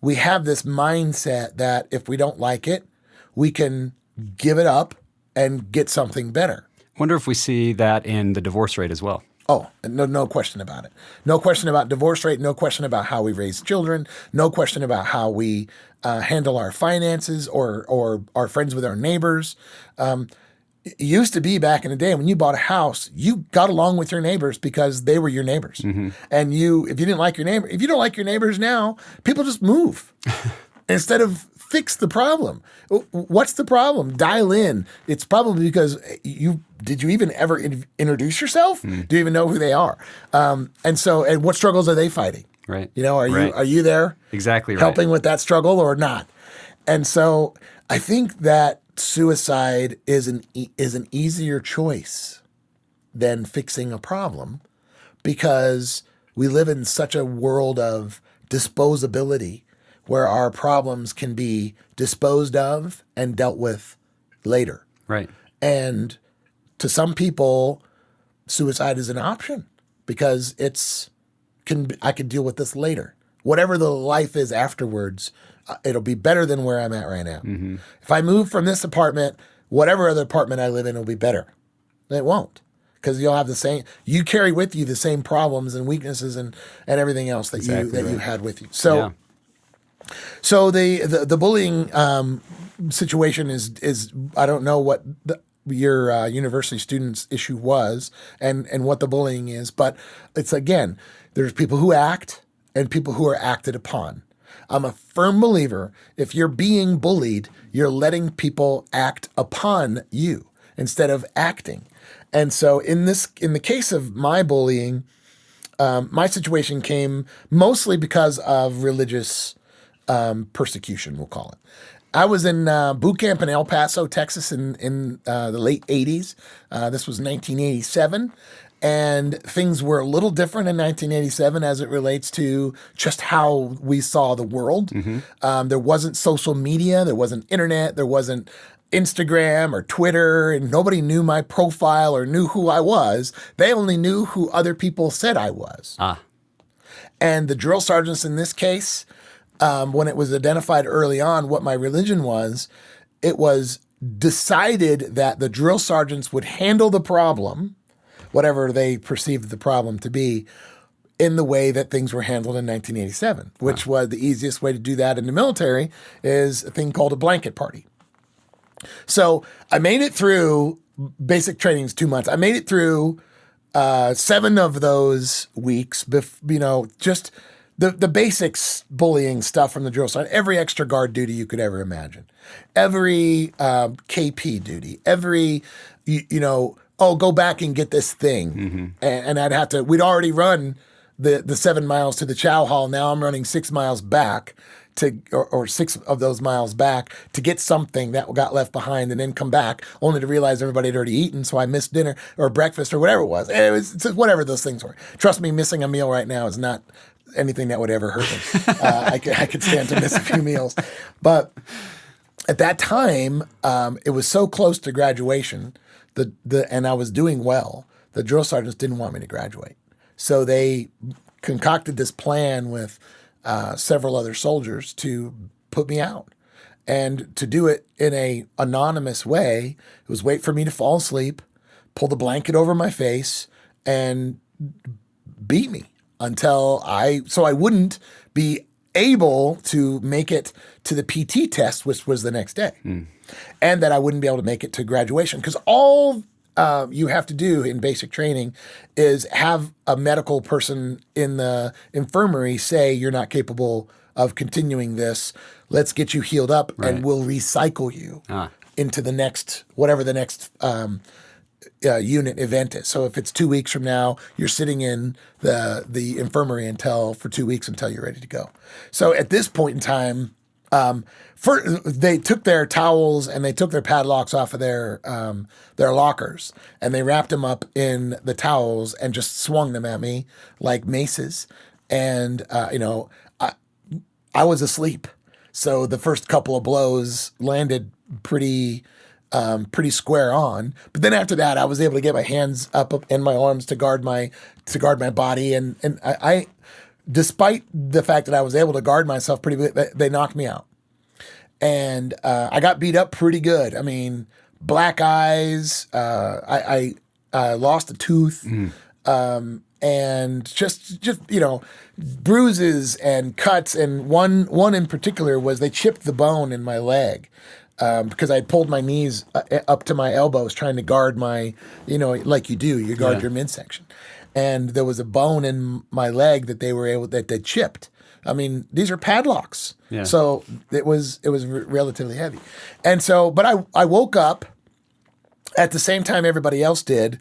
we have this mindset that if we don't like it, we can give it up and get something better. Wonder if we see that in the divorce rate as well. Oh, no question about it. No question about divorce rate. No question about how we raise children. No question about how we handle our finances or are friends with our neighbors. It used to be back in the day when you bought a house, you got along with your neighbors because they were your neighbors. And if you don't like your neighbors now, people just move instead of fix the problem. What's the problem? Dial in. It's probably because did you even ever introduce yourself? Do you even know who they are? And what struggles are they fighting? Right. Are you there? Exactly right. Helping with that struggle or not? And so I think that suicide is an easier choice than fixing a problem, because we live in such a world of disposability where our problems can be disposed of and dealt with later. Right. And to some people, suicide is an option because I can deal with this later. Whatever the life is afterwards, it'll be better than where I'm at right now. If I move from this apartment, whatever other apartment I live in will be better. It won't, because you'll have you carry with you the same problems and weaknesses and everything else that you had with you. So. Yeah. So the bullying situation is I don't know what your university students' issue was and what the bullying is, but it's, again, there's people who act and people who are acted upon. I'm a firm believer if you're being bullied, you're letting people act upon you instead of acting. And so in the case of my bullying, my situation came mostly because of religious persecution, we'll call it. I was in boot camp in El Paso, Texas in the late 80s. This was 1987. And things were a little different in 1987 as it relates to just how we saw the world. There wasn't social media. There wasn't internet. There wasn't Instagram or Twitter. And nobody knew my profile or knew who I was. They only knew who other people said I was. And the drill sergeants in this case, when it was identified early on what my religion was, it was decided that the drill sergeants would handle the problem, whatever they perceived the problem to be, in the way that things were handled in 1987, which was the easiest way to do that in the military is a thing called a blanket party. So I made it through basic trainings 2 months. I made it through 7 of those weeks, just the basics bullying stuff from the drill sergeant, every extra guard duty you could ever imagine, every KP duty, every, go back and get this thing. And I'd have to, we'd already run the 7 miles to the chow hall. Now I'm running 6 miles back or 6 of those miles back to get something that got left behind and then come back only to realize everybody had already eaten. So I missed dinner or breakfast or whatever it was. It's whatever those things were. Trust me, missing a meal right now is not anything that would ever hurt me. I could stand to miss a few meals. But at that time, it was so close to graduation and I was doing well, the drill sergeants didn't want me to graduate. So they concocted this plan with several other soldiers to put me out. And to do it in a anonymous way, it was wait for me to fall asleep, pull the blanket over my face, and beat me so I wouldn't be able to make it to the PT test, which was the next day. And that I wouldn't be able to make it to graduation. Because all you have to do in basic training is have a medical person in the infirmary say you're not capable of continuing this. Let's get you healed up and we'll recycle you into the next, whatever the next unit event is. So if it's 2 weeks from now, you're sitting in the infirmary for 2 weeks until you're ready to go. So at this point in time, they took their towels and they took their padlocks off of their lockers and they wrapped them up in the towels and just swung them at me like maces. And I was asleep, so the first couple of blows landed pretty square on. But then after that, I was able to get my hands up and my arms to guard my body, and I despite the fact that I was able to guard myself pretty good, they knocked me out. And I got beat up pretty good. I mean, black eyes, I lost a tooth, and just bruises and cuts. And one in particular was they chipped the bone in my leg. Because I pulled my knees up to my elbows trying to guard my, like you do, you guard your midsection. And there was a bone in my leg that they chipped. I mean, these are padlocks. Yeah. So it was relatively heavy. And so, but I woke up at the same time everybody else did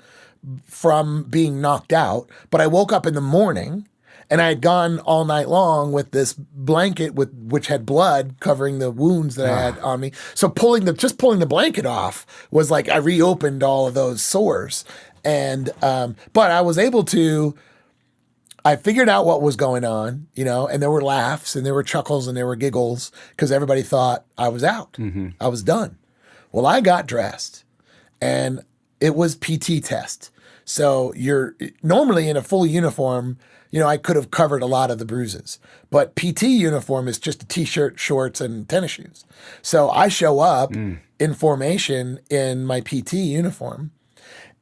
from being knocked out. But I woke up in the morning and I had gone all night long with this blanket which had blood covering the wounds that I had on me. So pulling the blanket off was like I reopened all of those sores. And but I was able to. I figured out what was going on, and there were laughs and there were chuckles and there were giggles because everybody thought I was out. Mm-hmm. I was done. Well, I got dressed and it was PT test. So you're normally in a full uniform. I could have covered a lot of the bruises, but PT uniform is just a t-shirt, shorts, and tennis shoes. So I show up in formation in my PT uniform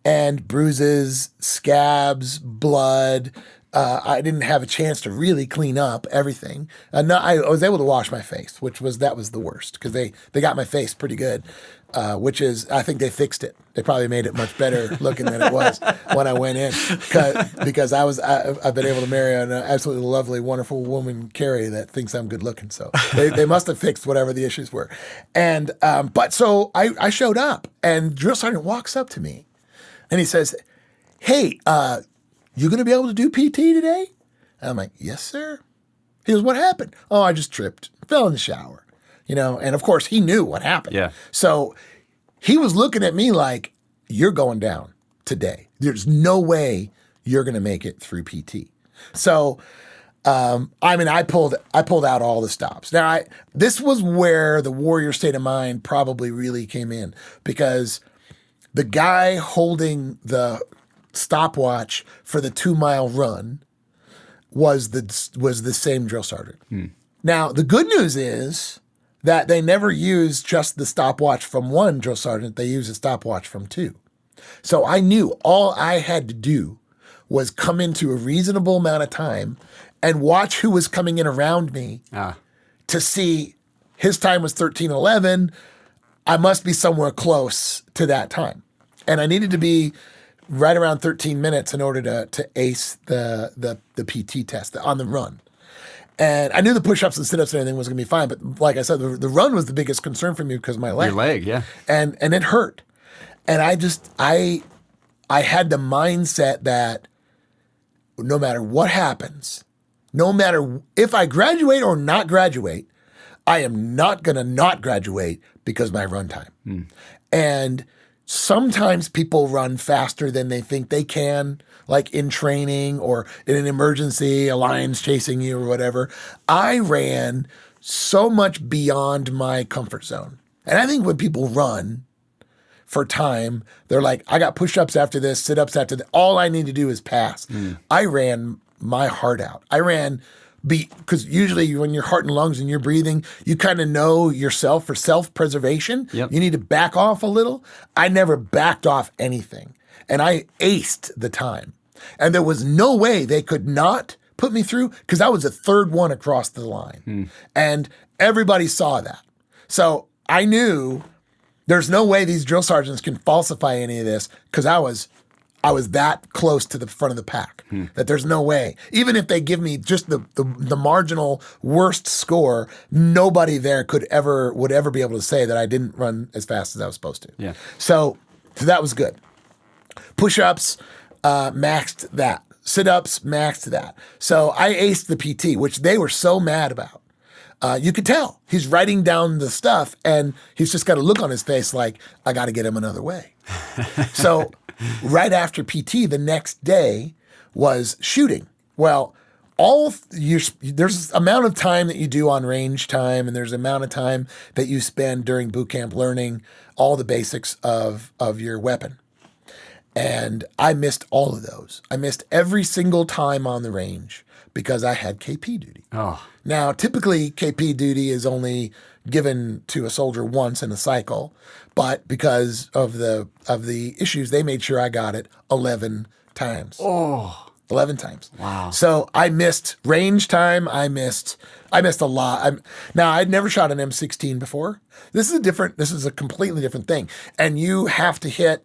and bruises, scabs, blood, I didn't have a chance to really clean up everything. No, I was able to wash my face, that was the worst because they got my face pretty good, which is I think they fixed it. They probably made it much better looking than it was when I went in because I've been able to marry an absolutely lovely, wonderful woman, Carrie, that thinks I'm good looking. So they must have fixed whatever the issues were. And but so I showed up, and drill sergeant walks up to me, and he says, "Hey, you going to be able to do PT today?" And I'm like, "Yes, sir." He goes, "What happened?" "Oh, I just tripped, fell in the shower." And of course he knew what happened. Yeah. So he was looking at me like, "You're going down today. There's no way you're going to make it through PT." So, I pulled out all the stops. Now, this was where the warrior state of mind probably really came in, because the guy holding the stopwatch for the 2-mile run was the same drill sergeant. Now, the good news is that they never used just the stopwatch from one drill sergeant. They used a stopwatch from 2. So I knew all I had to do was come into a reasonable amount of time and watch who was coming in around me to see his time was 13:11. I must be somewhere close to that time. And I needed to be right around 13 minutes in order to ace the PT test on the run. And I knew the push-ups and sit-ups and everything was going to be fine. But like I said, the run was the biggest concern for me because of my leg. Your leg, yeah. And it hurt. And I had the mindset that no matter what happens, no matter if I graduate or not graduate, I am not going to not graduate because of my run time. And sometimes people run faster than they think they can, like in training or in an emergency, a lion's chasing you or whatever. I ran so much beyond my comfort zone. And I think when people run for time, they're like, I got push-ups after this, sit-ups after that. All I need to do is pass. I ran my heart out. I ran because usually when your heart and lungs and you're breathing, you kind of know yourself for self-preservation. Yep. You need to back off a little. I never backed off anything. And I aced the time. And there was no way they could not put me through because I was the third one across the line. And everybody saw that. So I knew there's no way these drill sergeants can falsify any of this because I was that close to the front of the pack that there's no way. Even if they give me just the marginal worst score, nobody there would ever be able to say that I didn't run as fast as I was supposed to. Yeah. So that was good. Push-ups, maxed that. Sit-ups, maxed that. So I aced the PT, which they were so mad about. You could tell he's writing down the stuff and he's just got a look on his face like, I got to get him another way. So right after PT, the next day was shooting. Well, there's amount of time that you do on range time, and there's amount of time that you spend during boot camp learning all the basics of your weapon. And I missed all of those. I missed every single time on the range because I had KP duty. Oh. Now, typically KP duty is only given to a soldier once in a cycle, but because of the issues, they made sure I got it 11 times. Oh. 11 times. Wow. So I missed range time. I missed a lot. Now, I'd never shot an M16 before. This is a completely different thing. And you have to hit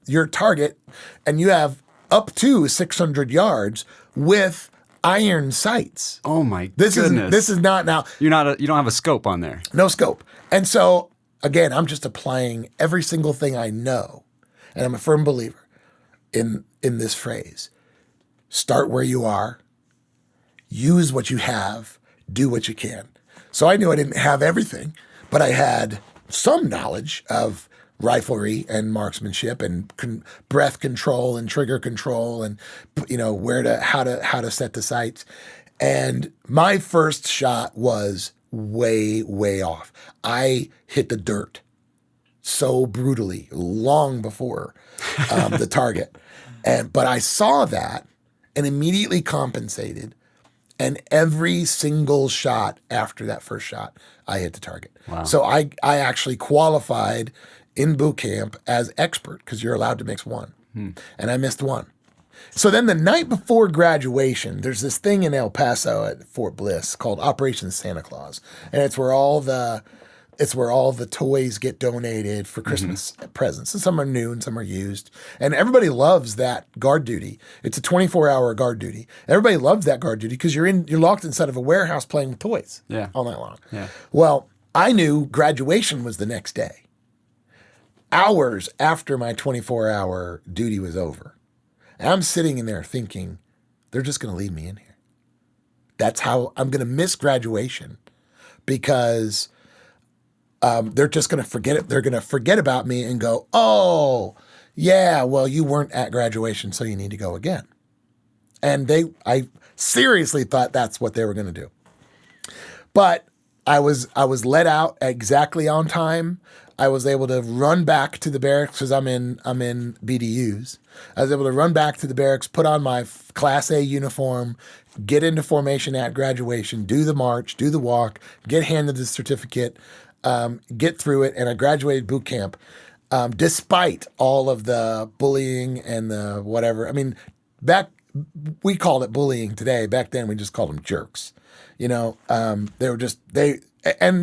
your target, and you have up to 600 yards with iron sights. Oh my goodness. This is not now. You don't have a scope on there. No scope. And so again, I'm just applying every single thing I know. And I'm a firm believer in this phrase. Start where you are, use what you have, do what you can. So I knew I didn't have everything, but I had some knowledge of riflery and marksmanship and breath control and trigger control and how to set the sights. And my first shot was way, way off. I hit the dirt so brutally long before the target. But I saw that and immediately compensated. And every single shot after that first shot, I hit the target. Wow. So I actually qualified in boot camp as expert because you're allowed to mix one. And I missed one. So then the night before graduation, there's this thing in El Paso at Fort Bliss called Operation Santa Claus. And it's where all the toys get donated for Christmas presents. And some are new and some are used. And everybody loves that guard duty. It's a 24-hour guard duty. Everybody loves that guard duty because you're locked inside of a warehouse playing with toys all night long. Yeah. Well, I knew graduation was the next day. Hours after my 24-hour duty was over. And I'm sitting in there thinking, they're just going to leave me in here. That's how I'm going to miss graduation because they're just going to forget it. They're going to forget about me and go, oh, yeah, well, you weren't at graduation, so you need to go again. And I seriously thought that's what they were going to do. But I was let out exactly on time. I was able to run back to the barracks because I'm in BDUs. I was able to run back to the barracks, put on my Class A uniform, get into formation at graduation, do the march, do the walk, get handed the certificate, get through it, and I graduated boot camp despite all of the bullying and the whatever. I mean, we called it bullying today. Back then, we just called them jerks. You know, and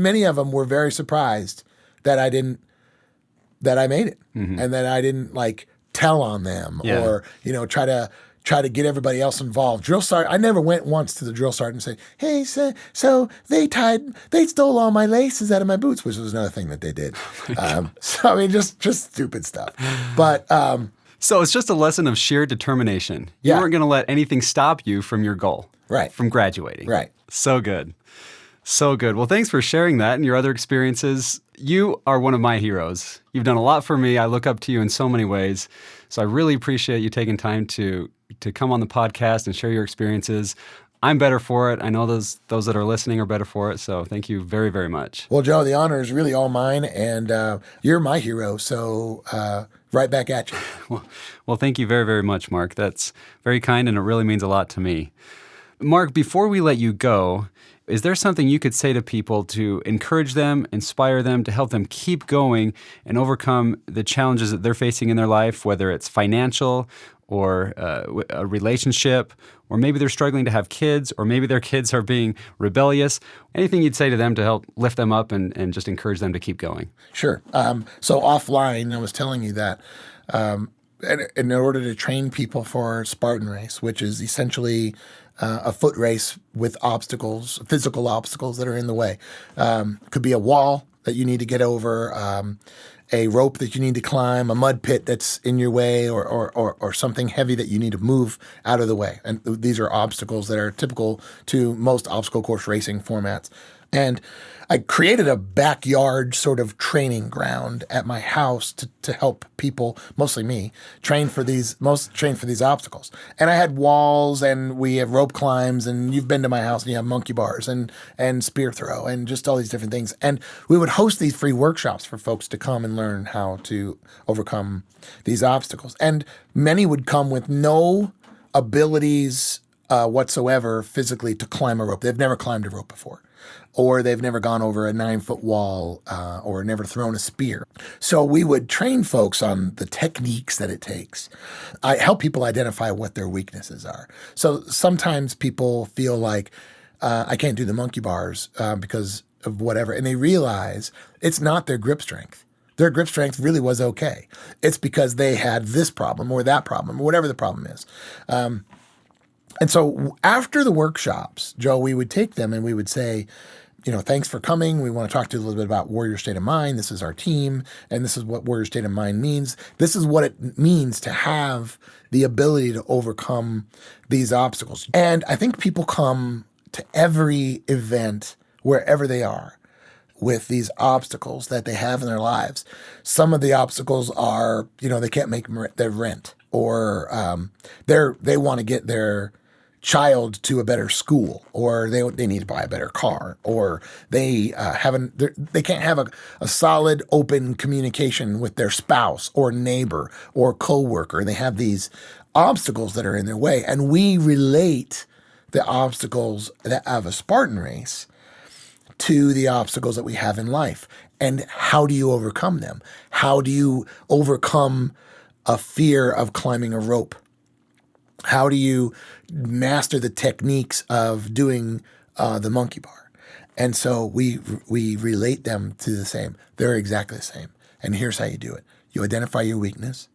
many of them were very surprised that I made it and that I didn't like tell on them or, you know, try to get everybody else involved. Drill sergeant, I never went once to the drill sergeant and said, hey, so they stole all my laces out of my boots, which was another thing that they did. So, I mean, just stupid stuff. But, so it's just a lesson of sheer determination. You weren't going to let anything stop you from your goal. Right. From graduating. Right. So good. So good. Well, thanks for sharing that and your other experiences. You are one of my heroes. You've done a lot for me. I look up to you in so many ways. So I really appreciate you taking time to come on the podcast and share your experiences. I'm better for it. I know those that are listening are better for it. So thank you very, very much. Well, Joe, the honor is really all mine, and you're my hero. So right back at you. Well, thank you very, very much, Mark. That's very kind, and it really means a lot to me. Mark, before we let you go, is there something you could say to people to encourage them, inspire them, to help them keep going and overcome the challenges that they're facing in their life, whether it's financial or a relationship, or maybe they're struggling to have kids, or maybe their kids are being rebellious? Anything you'd say to them to help lift them up and just encourage them to keep going? Sure. So offline, I was telling you that in order to train people for Spartan race, which is essentially a foot race with obstacles, physical obstacles that are in the way. Could be a wall that you need to get over, a rope that you need to climb, a mud pit that's in your way, or something heavy that you need to move out of the way. And these are obstacles that are typical to most obstacle course racing formats. And I created a backyard sort of training ground at my house to help people, mostly me, train for these obstacles. And I had walls, and we have rope climbs, and you've been to my house and you have monkey bars and spear throw and just all these different things. And we would host these free workshops for folks to come and learn how to overcome these obstacles. And many would come with no abilities whatsoever physically to climb a rope. They've never climbed a rope before. Or they've never gone over a 9-foot wall or never thrown a spear. So we would train folks on the techniques that it takes. I help people identify what their weaknesses are. So sometimes people feel like, I can't do the monkey bars because of whatever. And they realize it's not their grip strength. Their grip strength really was okay. It's because they had this problem or that problem or whatever the problem is. And so after the workshops, Joe, we would take them and we would say, you know, thanks for coming. We want to talk to you a little bit about Warrior State of Mind. This is our team, and this is what Warrior State of Mind means. This is what it means to have the ability to overcome these obstacles. And I think people come to every event, wherever they are, with these obstacles that they have in their lives. Some of the obstacles are, you know, they can't make their rent, or they want to get their child to a better school, or they need to buy a better car, or they can't have a solid open communication with their spouse or neighbor or coworker. They have these obstacles that are in their way, and we relate the obstacles of a Spartan race to the obstacles that we have in life. And how do you overcome them? How do you overcome a fear of climbing a rope? How do you master the techniques of doing the monkey bar? And so we relate them to the same. They're exactly the same. And here's how you do it. You identify your weakness,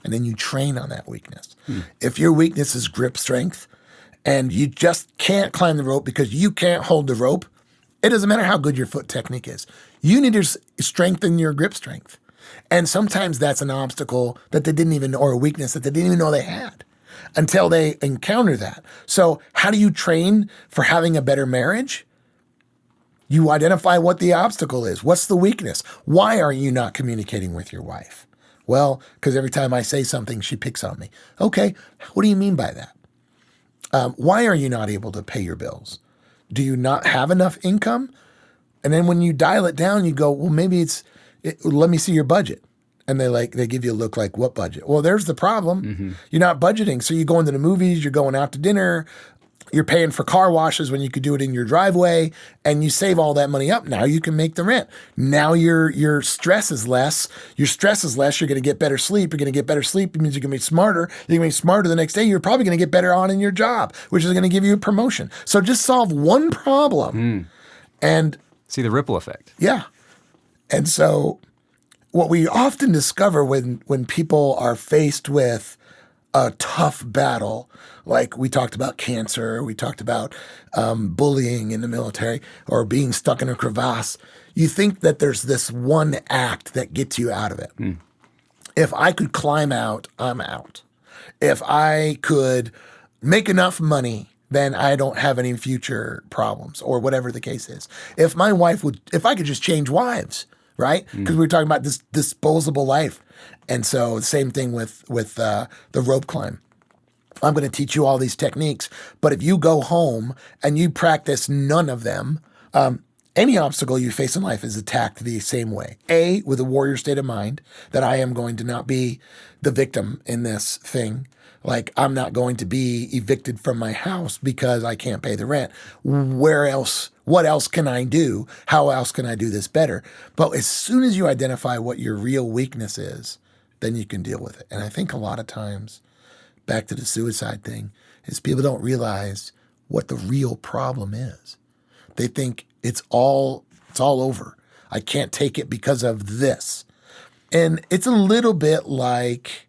and then you train on that weakness. If your weakness is grip strength, and you just can't climb the rope because you can't hold the rope, it doesn't matter how good your foot technique is. You need to strengthen your grip strength. And sometimes that's an obstacle that they didn't even know, or a weakness that they didn't even know they had until they encounter that. So how do you train for having a better marriage? You identify what the obstacle is. What's the weakness? Why are you not communicating with your wife? Well, because every time I say something, she picks on me. Okay, what do you mean by that? Why are you not able to pay your bills? Do you not have enough income? And then when you dial it down, you go, well, maybe let me see your budget. And they give you a look like, what budget? Well, there's the problem. Mm-hmm. You're not budgeting. So you go into the movies, you're going out to dinner, you're paying for car washes when you could do it in your driveway, and you save all that money up. Now you can make the rent. Now your stress is less. Your stress is less. You're going to get better sleep. You're going to get better sleep. It means you're going to be smarter. You're going to be smarter the next day. You're probably going to get better on in your job, which is going to give you a promotion. So just solve one problem and see the ripple effect. Yeah. And so what we often discover when people are faced with a tough battle, like we talked about cancer, we talked about bullying in the military, or being stuck in a crevasse, you think that there's this one act that gets you out of it. If I could climb out, I'm out. If I could make enough money, then I don't have any future problems, or whatever the case is. If I could just change wives, right? Because we were talking about this disposable life. And so same thing with the rope climb. I'm going to teach you all these techniques, but if you go home and you practice none of them, any obstacle you face in life is attacked the same way. A, with a warrior state of mind, that I am going to not be the victim in this thing. Like, I'm not going to be evicted from my house because I can't pay the rent. What else can I do? How else can I do this better? But as soon as you identify what your real weakness is, then you can deal with it. And I think a lot of times, back to the suicide thing, is people don't realize what the real problem is. They think it's all over. I can't take it because of this. And it's a little bit like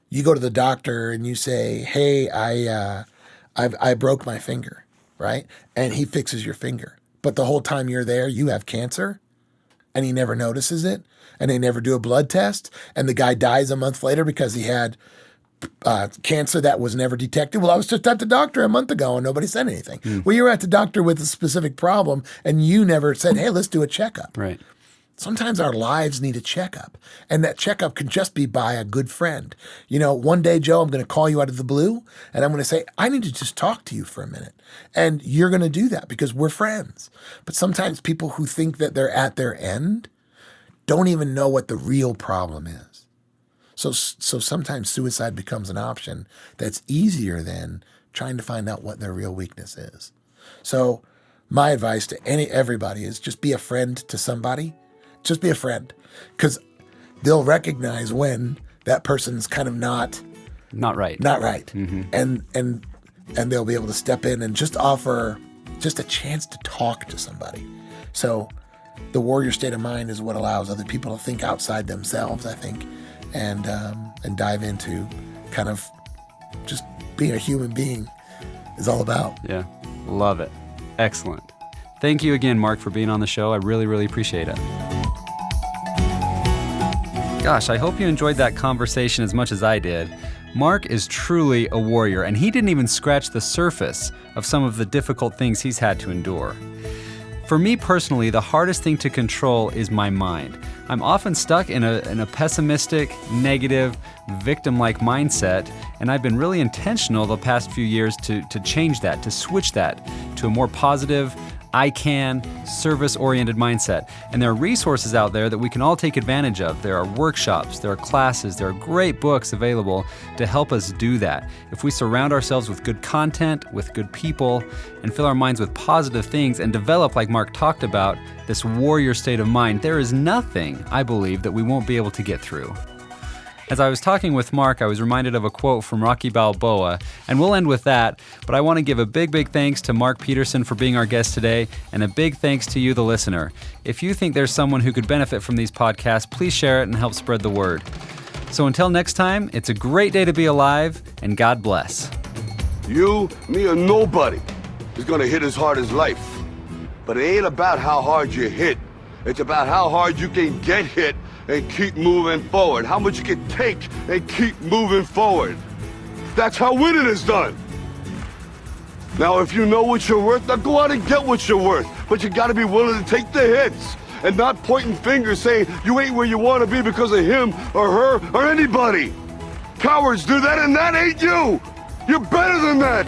you go to the doctor and you say, hey, I broke my finger, right? And he fixes your finger. But the whole time you're there, you have cancer, and he never notices it, and they never do a blood test, and the guy dies a month later because he had cancer that was never detected. Well, I was just at the doctor a month ago and nobody said anything. Well, you were at the doctor with a specific problem and you never said, hey, let's do a checkup. Right. Sometimes our lives need a checkup, and that checkup can just be by a good friend. You know, one day, Joe, I'm going to call you out of the blue and I'm going to say, I need to just talk to you for a minute. And you're going to do that because we're friends. But sometimes people who think that they're at their end don't even know what the real problem is. So sometimes suicide becomes an option that's easier than trying to find out what their real weakness is. So my advice to everybody is just be a friend to somebody. Just be a friend, because they'll recognize when that person's kind of not right. Mm-hmm. And they'll be able to step in and just offer just a chance to talk to somebody. So the warrior state of mind is what allows other people to think outside themselves, I think, and dive into kind of just being a human being is all about. Yeah, love it. Excellent. Thank you again, Mark, for being on the show. I really, really appreciate it. Gosh, I hope you enjoyed that conversation as much as I did. Mark is truly a warrior, and he didn't even scratch the surface of some of the difficult things he's had to endure. For me personally, the hardest thing to control is my mind. I'm often stuck in a pessimistic, negative, victim-like mindset, and I've been really intentional the past few years to change that, to switch that to a more positive, I can, service-oriented mindset. And there are resources out there that we can all take advantage of. There are workshops, there are classes, there are great books available to help us do that. If we surround ourselves with good content, with good people, and fill our minds with positive things and develop, like Mark talked about, this warrior state of mind, there is nothing, I believe, that we won't be able to get through. As I was talking with Mark, I was reminded of a quote from Rocky Balboa, and we'll end with that, but I want to give a big thanks to Mark Petersen for being our guest today, and a big thanks to you, the listener. If you think there's someone who could benefit from these podcasts, please share it and help spread the word. So until next time, it's a great day to be alive, and God bless. You, me, or nobody is gonna hit as hard as life. But it ain't about how hard you hit. It's about how hard you can get hit and keep moving forward. How much you can take and keep moving forward. That's how winning is done. Now, if you know what you're worth, now go out and get what you're worth. But you gotta be willing to take the hits and not pointing fingers saying you ain't where you wanna be because of him or her or anybody. Cowards do that, and that ain't you. You're better than that.